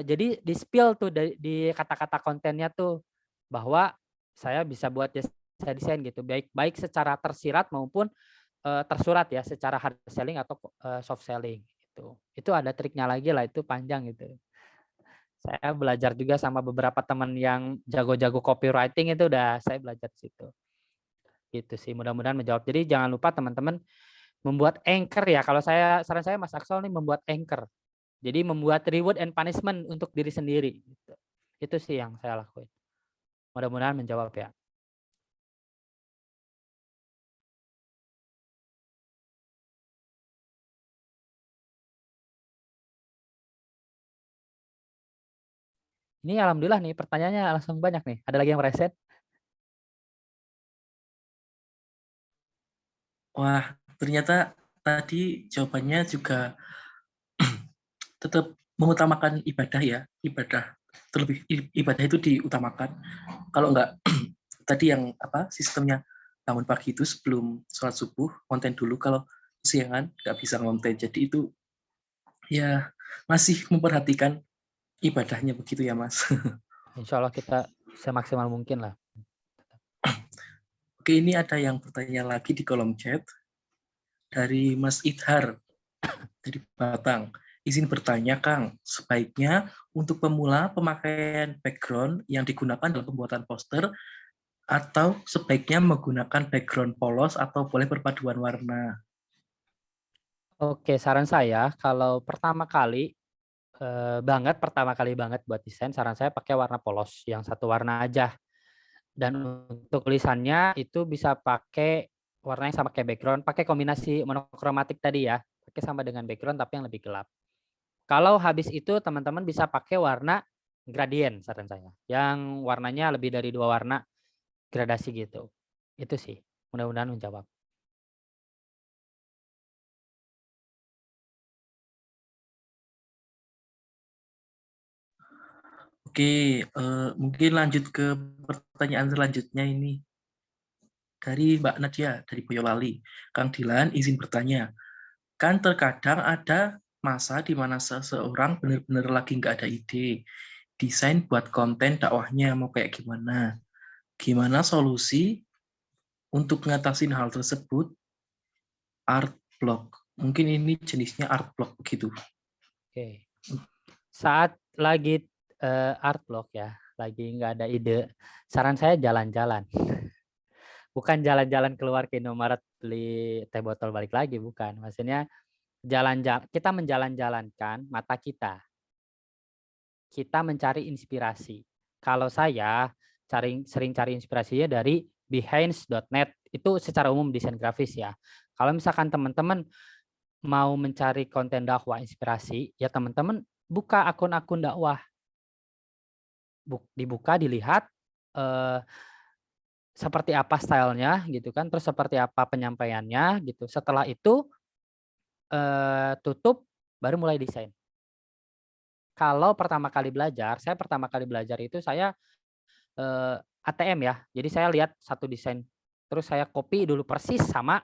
Jadi di spill tuh di kata-kata kontennya tuh bahwa saya bisa buat jasa desain gitu, baik secara tersirat maupun tersurat ya, secara hard selling atau soft selling gitu. Itu ada triknya lagi lah, itu panjang gitu. Saya belajar juga sama beberapa teman yang jago-jago copywriting, itu udah saya belajar di situ. Gitu sih, mudah-mudahan menjawab. Jadi jangan lupa teman-teman membuat anchor ya. Kalau saran saya Mas Aksol nih membuat anchor. Jadi membuat reward and punishment untuk diri sendiri. Gitu. Itu sih yang saya lakuin. Mudah-mudahan menjawab ya. Ini alhamdulillah nih pertanyaannya langsung banyak nih. Ada lagi yang reset? Wah, ternyata tadi jawabannya juga tetap mengutamakan ibadah ya, ibadah terlebih ibadah itu diutamakan. Kalau enggak tadi yang sistemnya bangun pagi itu sebelum sholat subuh konten dulu, kalau kesiangan nggak bisa konten. Jadi itu ya masih memperhatikan ibadahnya begitu ya Mas. Insya Allah kita semaksimal mungkin lah. Oke, ini ada yang bertanya lagi di kolom chat dari Mas Idhar dari Batang. Izin bertanya Kang, sebaiknya untuk pemula pemakaian background yang digunakan dalam pembuatan poster atau sebaiknya menggunakan background polos atau boleh perpaduan warna? Oke, saran saya kalau pertama kali banget buat desain, saran saya pakai warna polos yang satu warna aja. Dan untuk tulisannya itu bisa pakai warnanya sama kayak background, pakai kombinasi monokromatik tadi ya, pakai sama dengan background tapi yang lebih gelap. Kalau habis itu teman-teman bisa pakai warna gradien saran saya, yang warnanya lebih dari 2 warna gradasi gitu. Itu sih, mudah-mudahan menjawab. Oke, mungkin lanjut ke pertanyaan selanjutnya ini. Dari Mbak Nadia, dari Boyolali. Kang Dilan, izin bertanya. Kan terkadang ada masa di mana seseorang benar-benar lagi nggak ada ide. Desain buat konten dakwahnya mau kayak gimana. Gimana solusi untuk ngatasin hal tersebut? Art block. Mungkin ini jenisnya art block begitu. Oke. Saat lagi art block ya, lagi nggak ada ide, saran saya jalan-jalan. Bukan jalan-jalan keluar ke Indomaret beli teh botol balik lagi, bukan. Maksudnya jalan-jalan, kita menjalan-jalankan mata kita. Kita mencari inspirasi. Kalau saya sering cari inspirasinya dari behance.net, itu secara umum desain grafis ya. Kalau misalkan teman-teman mau mencari konten dakwah inspirasi, ya teman-teman buka akun-akun dakwah. Dibuka, dilihat seperti apa stylenya gitu kan, terus seperti apa penyampaiannya gitu. Setelah itu tutup, baru mulai desain. Kalau saya pertama kali belajar itu saya ATM ya. Jadi saya lihat satu desain, terus saya copy dulu persis sama,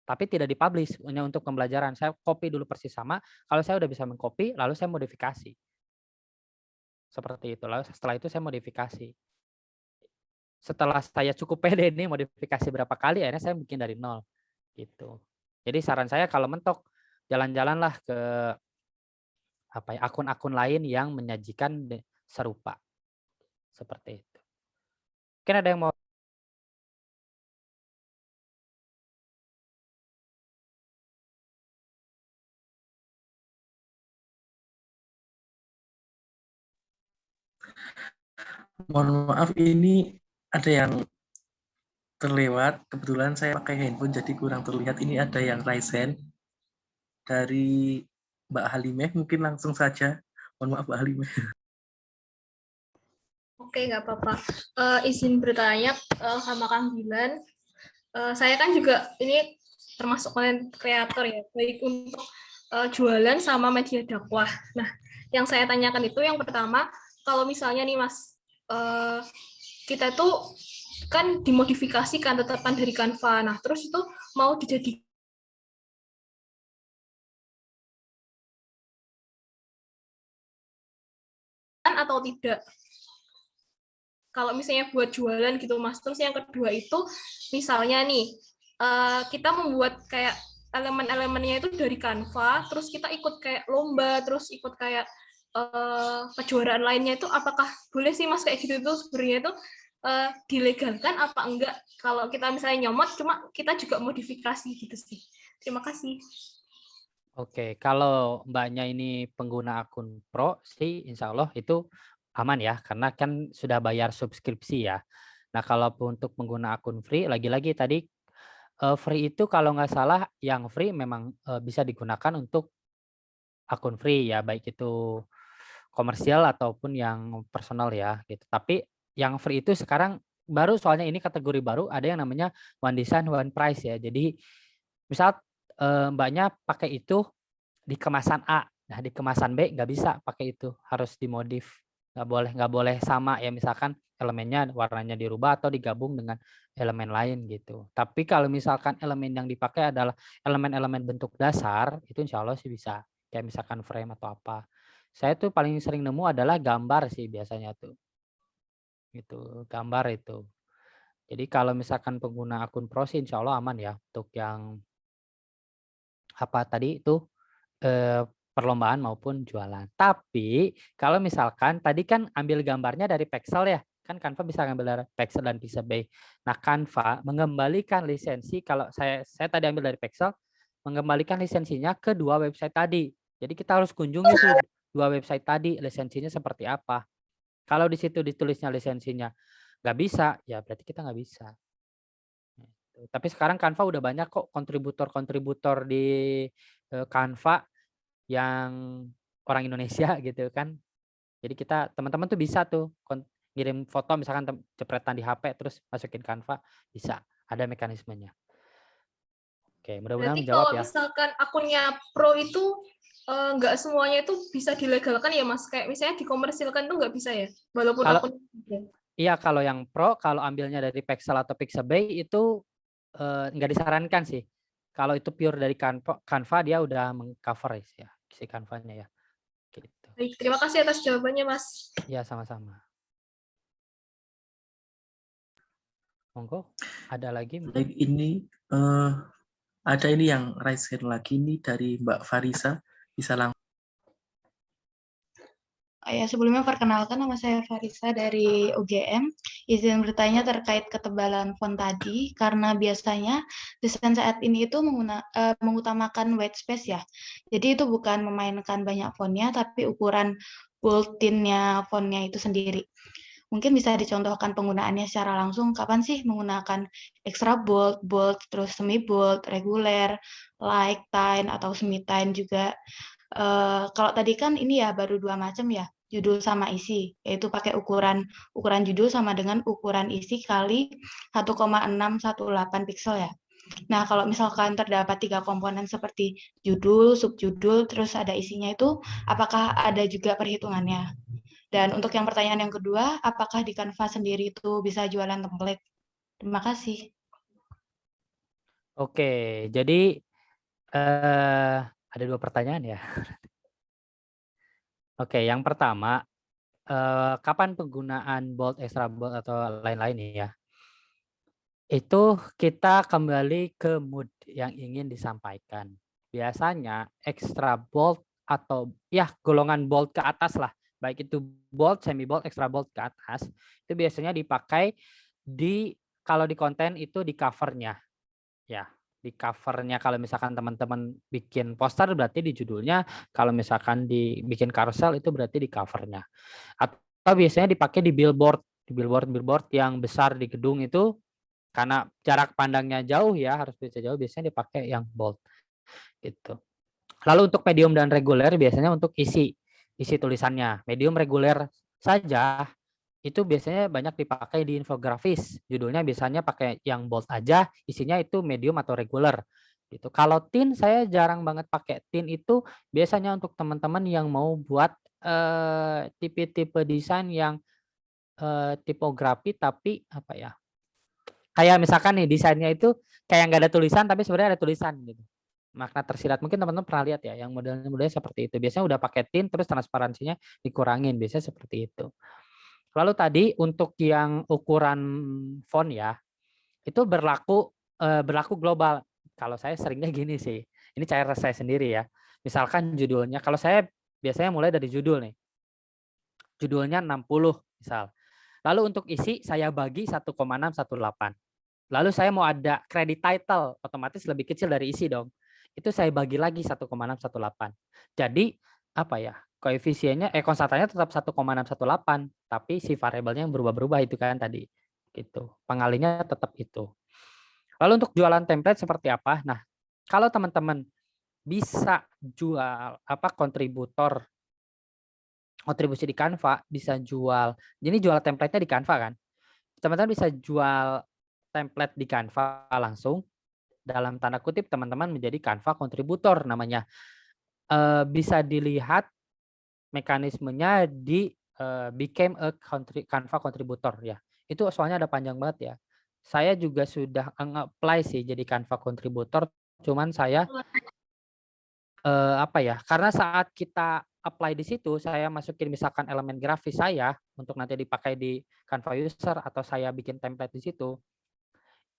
tapi tidak dipublish, hanya untuk pembelajaran. Saya copy dulu persis sama, kalau saya udah bisa mengcopy, lalu saya modifikasi. Seperti itu. Lalu setelah itu saya modifikasi. Setelah saya cukup pede nih modifikasi berapa kali, akhirnya saya bikin dari nol. Gitu. Jadi saran saya kalau mentok, jalan-jalanlah ke akun-akun lain yang menyajikan serupa. Seperti itu. Mungkin ada yang mau. Mohon maaf, ini ada yang terlewat. Kebetulan saya pakai handphone jadi kurang terlihat. Ini ada yang raise hand dari Mbak Halimeh. Mungkin langsung saja. Mohon maaf Mbak Halimeh. Oke, nggak apa-apa. Izin bertanya sama Kang Dilan. Saya kan juga ini termasuk konten kreator ya, baik untuk jualan sama media dakwah. Nah, yang saya tanyakan itu yang pertama, kalau misalnya nih Mas, kita tuh kan dimodifikasikan tetapan dari Canva. Nah, terus itu mau dijadikan atau tidak. Kalau misalnya buat jualan gitu Mas. Terus yang kedua itu misalnya nih kita membuat kayak elemen-elemennya itu dari Canva, terus kita ikut kayak lomba, terus ikut kayak kejuaraan lainnya itu apakah boleh sih Mas kayak gitu tuh sebenarnya itu dilegalkan apa enggak? Kalau kita misalnya nyomot cuma kita juga modifikasi gitu sih. Terima kasih. Oke, kalau Mbaknya ini pengguna akun Pro sih insya Allah itu aman ya, karena kan sudah bayar subskripsi ya. Nah, kalau untuk pengguna akun free, lagi-lagi tadi free itu kalau nggak salah yang free memang bisa digunakan untuk akun free ya, baik itu komersial ataupun yang personal ya gitu. Tapi yang free itu sekarang baru, soalnya ini kategori baru, ada yang namanya one design one price ya. Jadi misal Mbaknya pakai itu di kemasan A, nah di kemasan B nggak bisa pakai itu, harus dimodif, nggak boleh sama ya, misalkan elemennya warnanya dirubah atau digabung dengan elemen lain gitu. Tapi kalau misalkan elemen yang dipakai adalah elemen-elemen bentuk dasar, itu insya Allah sih bisa, kayak misalkan frame atau apa. Saya tuh paling sering nemu adalah gambar sih biasanya tuh, gitu, gambar itu. Jadi kalau misalkan pengguna akun Pro sih insya Allah aman ya untuk yang apa tadi itu perlombaan maupun jualan. Tapi kalau misalkan tadi kan ambil gambarnya dari Pexel ya, kan Canva bisa ngambil dari Pexel dan Pixabay. Nah, Canva mengembalikan lisensi, kalau saya tadi ambil dari Pexel, mengembalikan lisensinya ke dua website tadi. Jadi kita harus kunjungi tuh dua website tadi, lisensinya seperti apa. Kalau di situ ditulisnya lisensinya nggak bisa, ya berarti kita nggak bisa. Tapi sekarang Canva udah banyak kok kontributor-kontributor di Canva yang orang Indonesia gitu kan. Jadi kita teman-teman tuh bisa tuh ngirim foto misalkan jepretan di HP terus masukin Canva, bisa, ada mekanismenya. Oke, mudah-mudahan Berarti menjawab kalau ya. misalkan akunnya Pro itu nggak semuanya itu bisa dilegalkan ya Mas? Kayak misalnya dikomersilkan tuh nggak bisa ya? Walaupun Kalau akun iya, kalau yang Pro, kalau ambilnya dari Pexel atau Pixabay itu nggak disarankan sih. Kalau itu pure dari Canva dia udah mengcover ya si Canva-nya ya. Gitu. Baik, terima kasih atas jawabannya Mas. Ya, sama-sama. Monggo, ada lagi mungkin? Baik, ini ada ini yang raise hand lagi nih dari Mbak Farisa. Bisa langsung. Ya, sebelumnya perkenalkan, nama saya Farisa dari UGM. Izin bertanya terkait ketebalan font tadi, karena biasanya desain saat ini itu mengutamakan white space ya. Jadi itu bukan memainkan banyak fontnya, tapi ukuran bold-nya fontnya itu sendiri. Mungkin bisa dicontohkan penggunaannya secara langsung, kapan sih menggunakan extra bold, bold, terus semi bold, reguler, light, tine, atau semi tine juga. Kalau tadi kan ini ya baru 2 macam ya, judul sama isi, yaitu pakai ukuran judul sama dengan ukuran isi kali 1,618 piksel ya. Nah, kalau misalkan terdapat 3 komponen seperti judul, subjudul, terus ada isinya itu, apakah ada juga perhitungannya? Dan untuk yang pertanyaan yang kedua, apakah di Canva sendiri itu bisa jualan template? Terima kasih. Oke, jadi ada 2 pertanyaan ya. Oke, yang pertama, kapan penggunaan bold, extra bold atau lain-lain ya? Itu kita kembali ke mood yang ingin disampaikan. Biasanya extra bold atau ya golongan bold ke atas lah, baik itu bold, semi bold, extra bold ke atas, itu biasanya dipakai kalau di konten itu di covernya. Ya, di covernya kalau misalkan teman-teman bikin poster berarti di judulnya, kalau misalkan dibikin carousel itu berarti di covernya. Atau biasanya dipakai di billboard yang besar di gedung itu, karena jarak pandangnya jauh ya, harus bisa jauh, biasanya dipakai yang bold gitu. Lalu untuk medium dan reguler biasanya untuk isi tulisannya. Medium reguler saja itu biasanya banyak dipakai di infografis. Judulnya biasanya pakai yang bold aja, isinya itu medium atau reguler gitu. Kalau thin saya jarang banget pakai. Thin itu biasanya untuk teman-teman yang mau buat tipe-tipe desain yang tipografi tapi apa ya? Kayak misalkan nih desainnya itu kayak nggak ada tulisan tapi sebenarnya ada tulisan gitu. Makna tersirat. Mungkin teman-teman pernah lihat ya yang modelnya seperti itu. Biasanya udah pakai tint terus transparansinya dikurangin, biasanya seperti itu. Lalu tadi untuk yang ukuran font ya, itu berlaku global. Kalau saya seringnya gini sih. Ini cara saya sendiri ya. Misalkan judulnya, kalau saya biasanya mulai dari judul nih. Judulnya 60 misal. Lalu untuk isi saya bagi 1,618. Lalu saya mau ada credit title, otomatis lebih kecil dari isi dong. Itu saya bagi lagi 1,618. Jadi apa ya? Koefisiennya konstantannya tetap 1,618, tapi si variabelnya yang berubah-berubah itu kan tadi. Gitu. Pengalinya tetap itu. Lalu untuk jualan template seperti apa? Nah, kalau teman-teman bisa jual kontribusi di Canva, bisa jual. Jadi jual template-nya di Canva kan. Teman-teman bisa jual template di Canva langsung. Dalam tanda kutip teman-teman menjadi Canva kontributor namanya. Bisa dilihat mekanismenya di became a Canva contributor ya. Itu soalnya ada panjang banget ya. Saya juga sudah apply sih jadi Canva contributor, cuman saya karena saat kita apply di situ, saya masukin misalkan elemen grafis saya untuk nanti dipakai di Canva user atau saya bikin template di situ.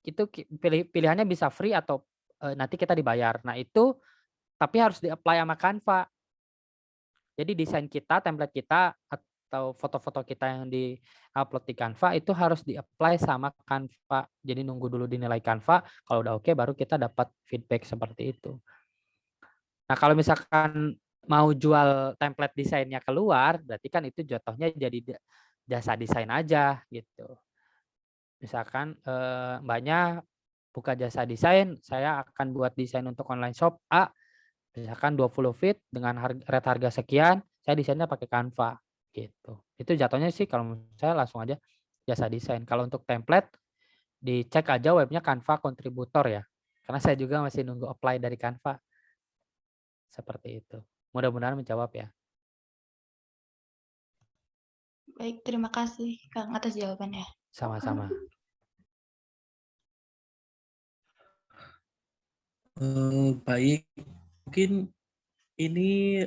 Itu pilihannya bisa free atau nanti kita dibayar. Nah, itu tapi harus di-apply sama Canva. Jadi desain kita, template kita atau foto-foto kita yang di-upload di Canva itu harus di-apply sama Canva. Jadi nunggu dulu dinilai Canva, kalau udah oke baru kita dapat feedback seperti itu. Nah, kalau misalkan mau jual template desainnya keluar, berarti kan itu jatuhnya jadi jasa desain aja gitu. Misalkan mbaknya buka jasa desain, saya akan buat desain untuk online shop A, misalkan 20 feet dengan rate harga sekian, saya desainnya pakai Canva gitu. Itu jatuhnya sih kalau saya langsung aja jasa desain. Kalau untuk template dicek aja webnya Canva kontributor ya. Karena saya juga masih nunggu apply dari Canva. Seperti itu. Mudah-mudahan menjawab ya. Baik, terima kasih Kang atas jawabannya. Sama-sama. Baik, mungkin ini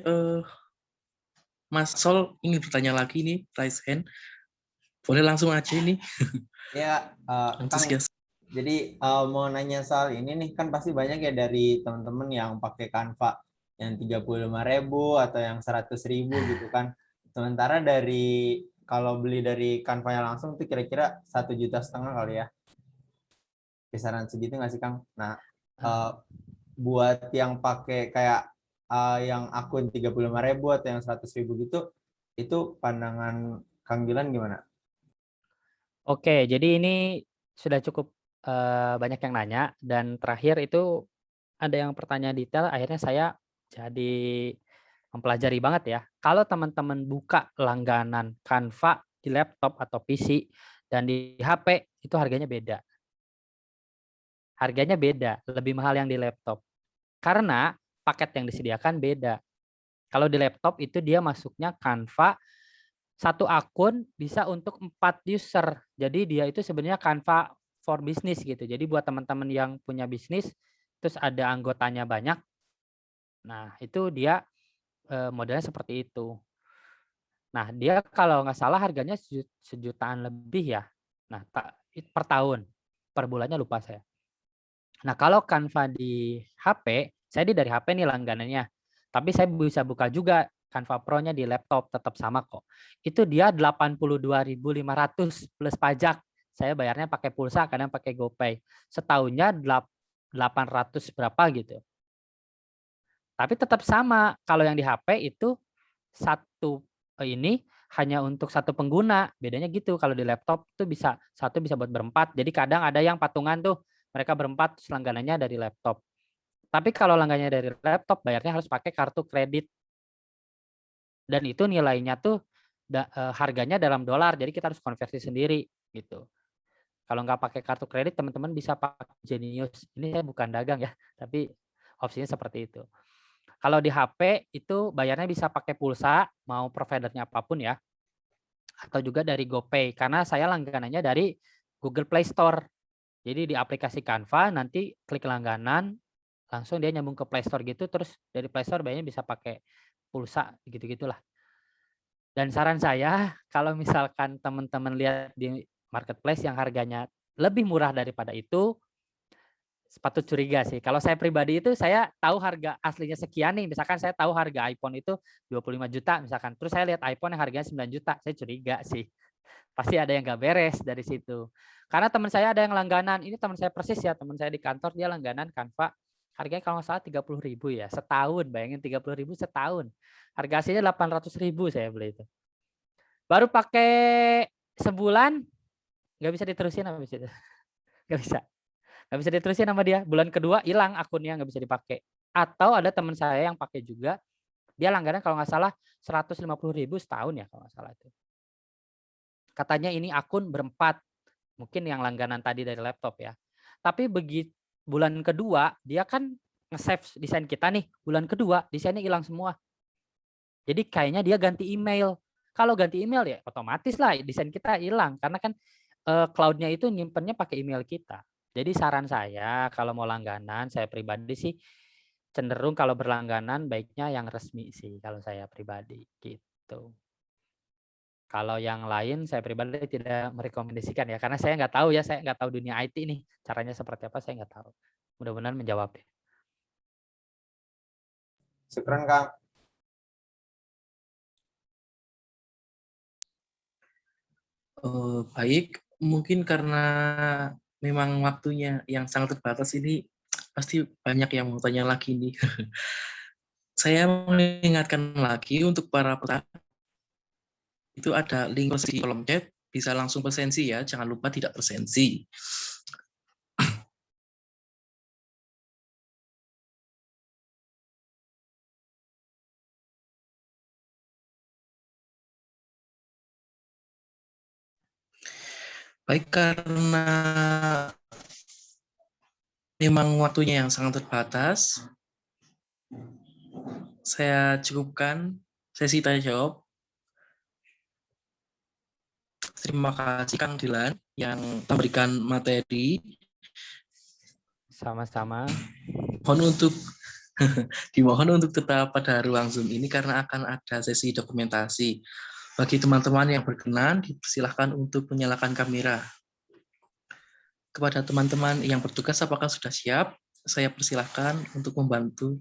Mas Sol ingin bertanya lagi nih, raise hand. Boleh langsung aja ini. Ya, Kang, Antusias. jadi mau nanya soal ini nih, kan pasti banyak ya dari teman-teman yang pakai Canva yang 35.000 atau yang 100.000 gitu kan. Sementara dari kalau beli dari Canva-nya langsung tuh kira-kira 1,5 juta kali ya. Kisaran segitu nggak sih Kang? Nah, buat yang pakai kayak yang akun 35.000 atau yang 100.000 gitu, itu pandangan Kang Gilan gimana? Oke, jadi ini sudah cukup banyak yang nanya dan terakhir itu ada yang pertanyaan detail, akhirnya saya jadi mempelajari banget ya. Kalau teman-teman buka langganan Canva di laptop atau PC dan di HP itu harganya beda. Harganya beda, lebih mahal yang di laptop. Karena paket yang disediakan beda. Kalau di laptop itu dia masuknya Canva satu akun bisa untuk 4 user. Jadi dia itu sebenarnya Canva for business gitu. Jadi buat teman-teman yang punya bisnis terus ada anggotanya banyak. Nah, itu dia modelnya seperti itu. Nah, dia kalau nggak salah harganya sejutaan lebih ya. Nah, per tahun. Per bulannya lupa saya. Nah, kalau Canva di HP, saya dari HP nih langganannya. Tapi saya bisa buka juga Canva Pro-nya di laptop, tetap sama kok. Itu dia 82.500 plus pajak. Saya bayarnya pakai pulsa, kadang pakai GoPay. Setahunnya 800 berapa gitu. Tapi tetap sama. Kalau yang di HP itu satu ini hanya untuk satu pengguna. Bedanya gitu. Kalau di laptop tuh bisa satu bisa buat berempat. Jadi kadang ada yang patungan tuh mereka berempat langganannya dari laptop. Tapi kalau langganannya dari laptop bayarnya harus pakai kartu kredit. Dan itu nilainya tuh harganya dalam dolar. Jadi kita harus konversi sendiri gitu. Kalau nggak pakai kartu kredit teman-teman bisa pakai Genius. Ini saya bukan dagang ya, tapi opsinya seperti itu. Kalau di HP itu bayarnya bisa pakai pulsa, mau providernya apapun ya. Atau juga dari GoPay karena saya langganannya dari Google Play Store. Jadi di aplikasi Canva nanti klik langganan, langsung dia nyambung ke Play Store gitu, terus dari Play Store bayarnya bisa pakai pulsa gitu-gitulah. Dan saran saya kalau misalkan teman-teman lihat di marketplace yang harganya lebih murah daripada itu, patut curiga sih. Kalau saya pribadi itu saya tahu harga aslinya sekian nih, misalkan saya tahu harga iPhone itu 25 juta misalkan. Terus saya lihat iPhone yang harganya 9 juta, saya curiga sih. Pasti ada yang gak beres dari situ. Karena teman saya ada yang langganan, ini teman saya persis ya, teman saya di kantor dia langganan Canva. Harganya kalau nggak salah 30.000 ya, setahun. Bayangin 30.000 setahun. Harga aslinya 800.000 saya beli itu. Baru pakai sebulan, nggak bisa diterusin habis itu. Nggak bisa. Nggak bisa diterusin sama dia. Bulan kedua hilang akunnya, nggak bisa dipakai. Atau ada teman saya yang pakai juga, dia langganan kalau nggak salah 150.000 setahun ya kalau nggak salah itu. Katanya ini akun berempat, mungkin yang langganan tadi dari laptop ya. Tapi begitu bulan kedua dia kan nge-save desain kita nih, bulan kedua desainnya hilang semua. Jadi kayaknya dia ganti email. Kalau ganti email ya otomatis lah desain kita hilang karena kan cloud-nya itu nyimpennya pakai email kita. Jadi saran saya kalau mau langganan, saya pribadi sih cenderung kalau berlangganan baiknya yang resmi sih kalau saya pribadi gitu. Kalau yang lain saya pribadi tidak merekomendasikan ya karena saya nggak tahu ya, saya nggak tahu dunia IT nih caranya seperti apa, saya nggak tahu. Mudah-mudahan menjawab ya. Syukran, Kang. Baik, mungkin karena memang waktunya yang sangat terbatas ini, pasti banyak yang mau tanya lagi nih. Saya mengingatkan lagi untuk para peserta, itu ada link di kolom chat, bisa langsung presensi ya, jangan lupa tidak presensi. Baik, karena memang waktunya yang sangat terbatas, saya cukupkan sesi tanya jawab. Terima kasih Kang Dilan yang memberikan materi. Sama-sama. Mohon untuk dimohon untuk tetap pada ruang Zoom ini karena akan ada sesi dokumentasi. Bagi teman-teman yang berkenan, dipersilahkan untuk menyalakan kamera. Kepada teman-teman yang bertugas, apakah sudah siap? Saya persilahkan untuk membantu.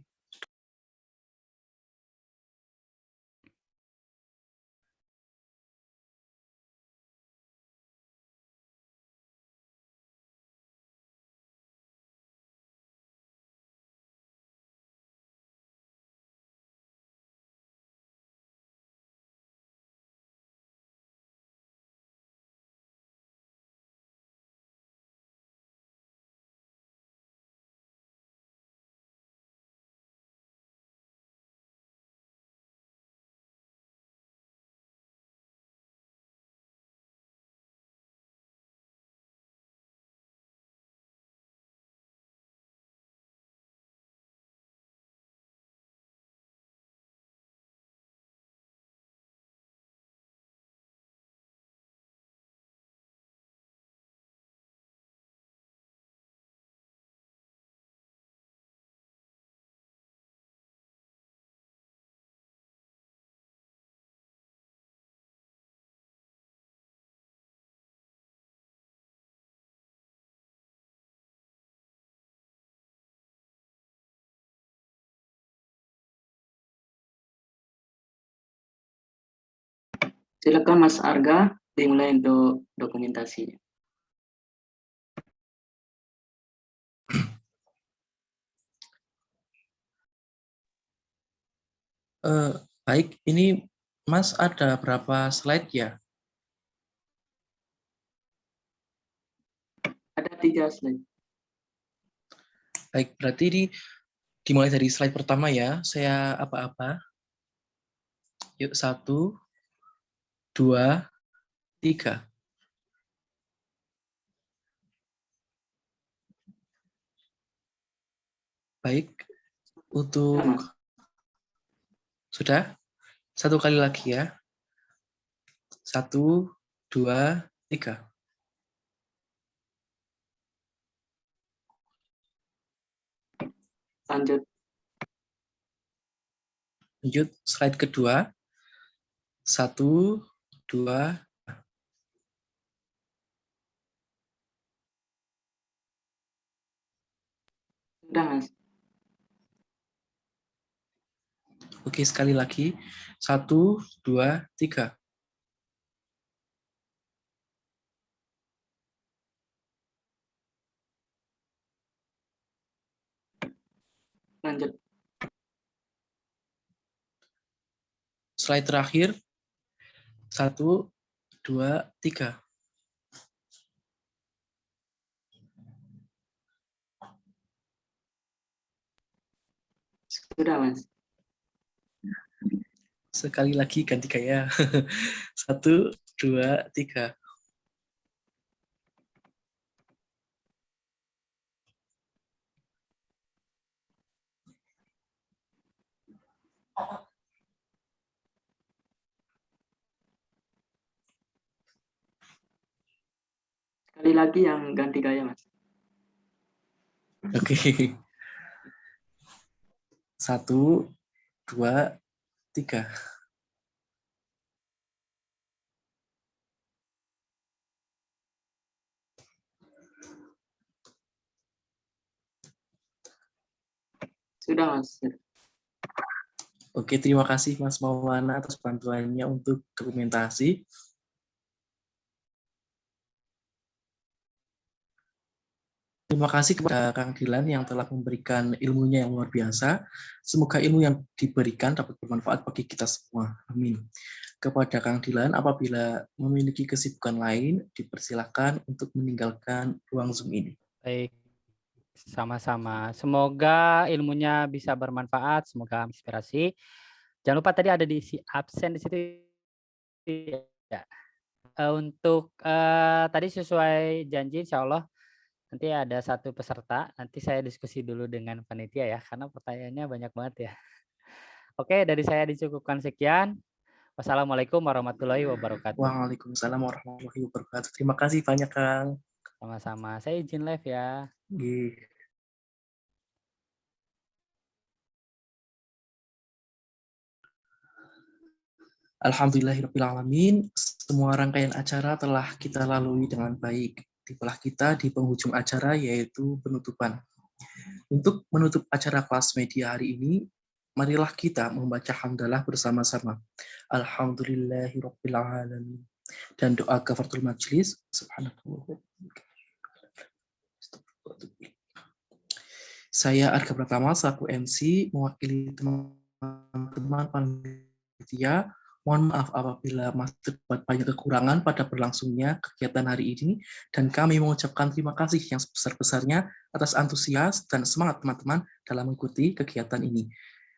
Silakan Mas Arga dimulai untuk dokumentasinya. Baik, ini Mas ada berapa slide ya? Ada 3 slide. Baik, berarti dimulai dari slide pertama ya. Saya apa-apa. Yuk, 1, 2, 3. Baik, untuk sudah? Satu kali lagi ya. 1, 2, 3. Lanjut. Lanjut, slide kedua. 1, 2. Sudah, Mas. Oke, sekali lagi. 1, 2, 3. Lanjut. Slide terakhir. 1, 2, 3. Sudah, Mas. Sekali lagi ganti gaya. 1, 2, 3. Sekali lagi yang ganti gaya, Mas. Oke. 1, 2, 3. Sudah, Mas. Oke, terima kasih Mas Maulana atas bantuannya untuk dokumentasi. Terima kasih kepada Kang Dilan yang telah memberikan ilmunya yang luar biasa. Semoga ilmu yang diberikan dapat bermanfaat bagi kita semua. Amin. Kepada Kang Dilan, apabila memiliki kesibukan lain, dipersilakan untuk meninggalkan ruang Zoom ini. Baik, sama-sama. Semoga ilmunya bisa bermanfaat, semoga inspirasi. Jangan lupa tadi ada diisi absen di situ ya. Untuk tadi sesuai janji insya Allah nanti ada satu peserta, nanti saya diskusi dulu dengan panitia ya, karena pertanyaannya banyak banget ya. Oke, dari saya dicukupkan sekian. Wassalamualaikum warahmatullahi wabarakatuh. Waalaikumsalam warahmatullahi wabarakatuh. Terima kasih banyak, Kang. Sama-sama. Saya izin live ya. Nggih. Alhamdulillahirrahmanirrahim. Semua rangkaian acara telah kita lalui dengan baik. Tibalah kita di penghujung acara yaitu penutupan. Untuk menutup acara kelas media hari ini, marilah kita membaca hamdalah bersama-sama. Alhamdulillahirrahmanirrahim. Dan doa kafaratul majlis. Subhanallah. Saya Arga Pratama selaku MC mewakili teman-teman panitia. Mohon maaf apabila masih terdapat banyak kekurangan pada berlangsungnya kegiatan hari ini, dan kami mengucapkan terima kasih yang sebesar-besarnya atas antusias dan semangat teman-teman dalam mengikuti kegiatan ini.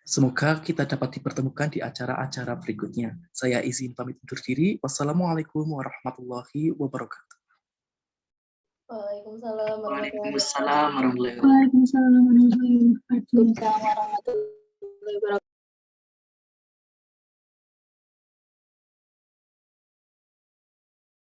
Semoga kita dapat dipertemukan di acara-acara berikutnya. Saya izin pamit undur diri. Wassalamualaikum warahmatullahi wabarakatuh. Waalaikumsalam Waalaikumsalam warahmatullahi wabarakatuh. Waalaikumsalam warahmatullahi wabarakatuh.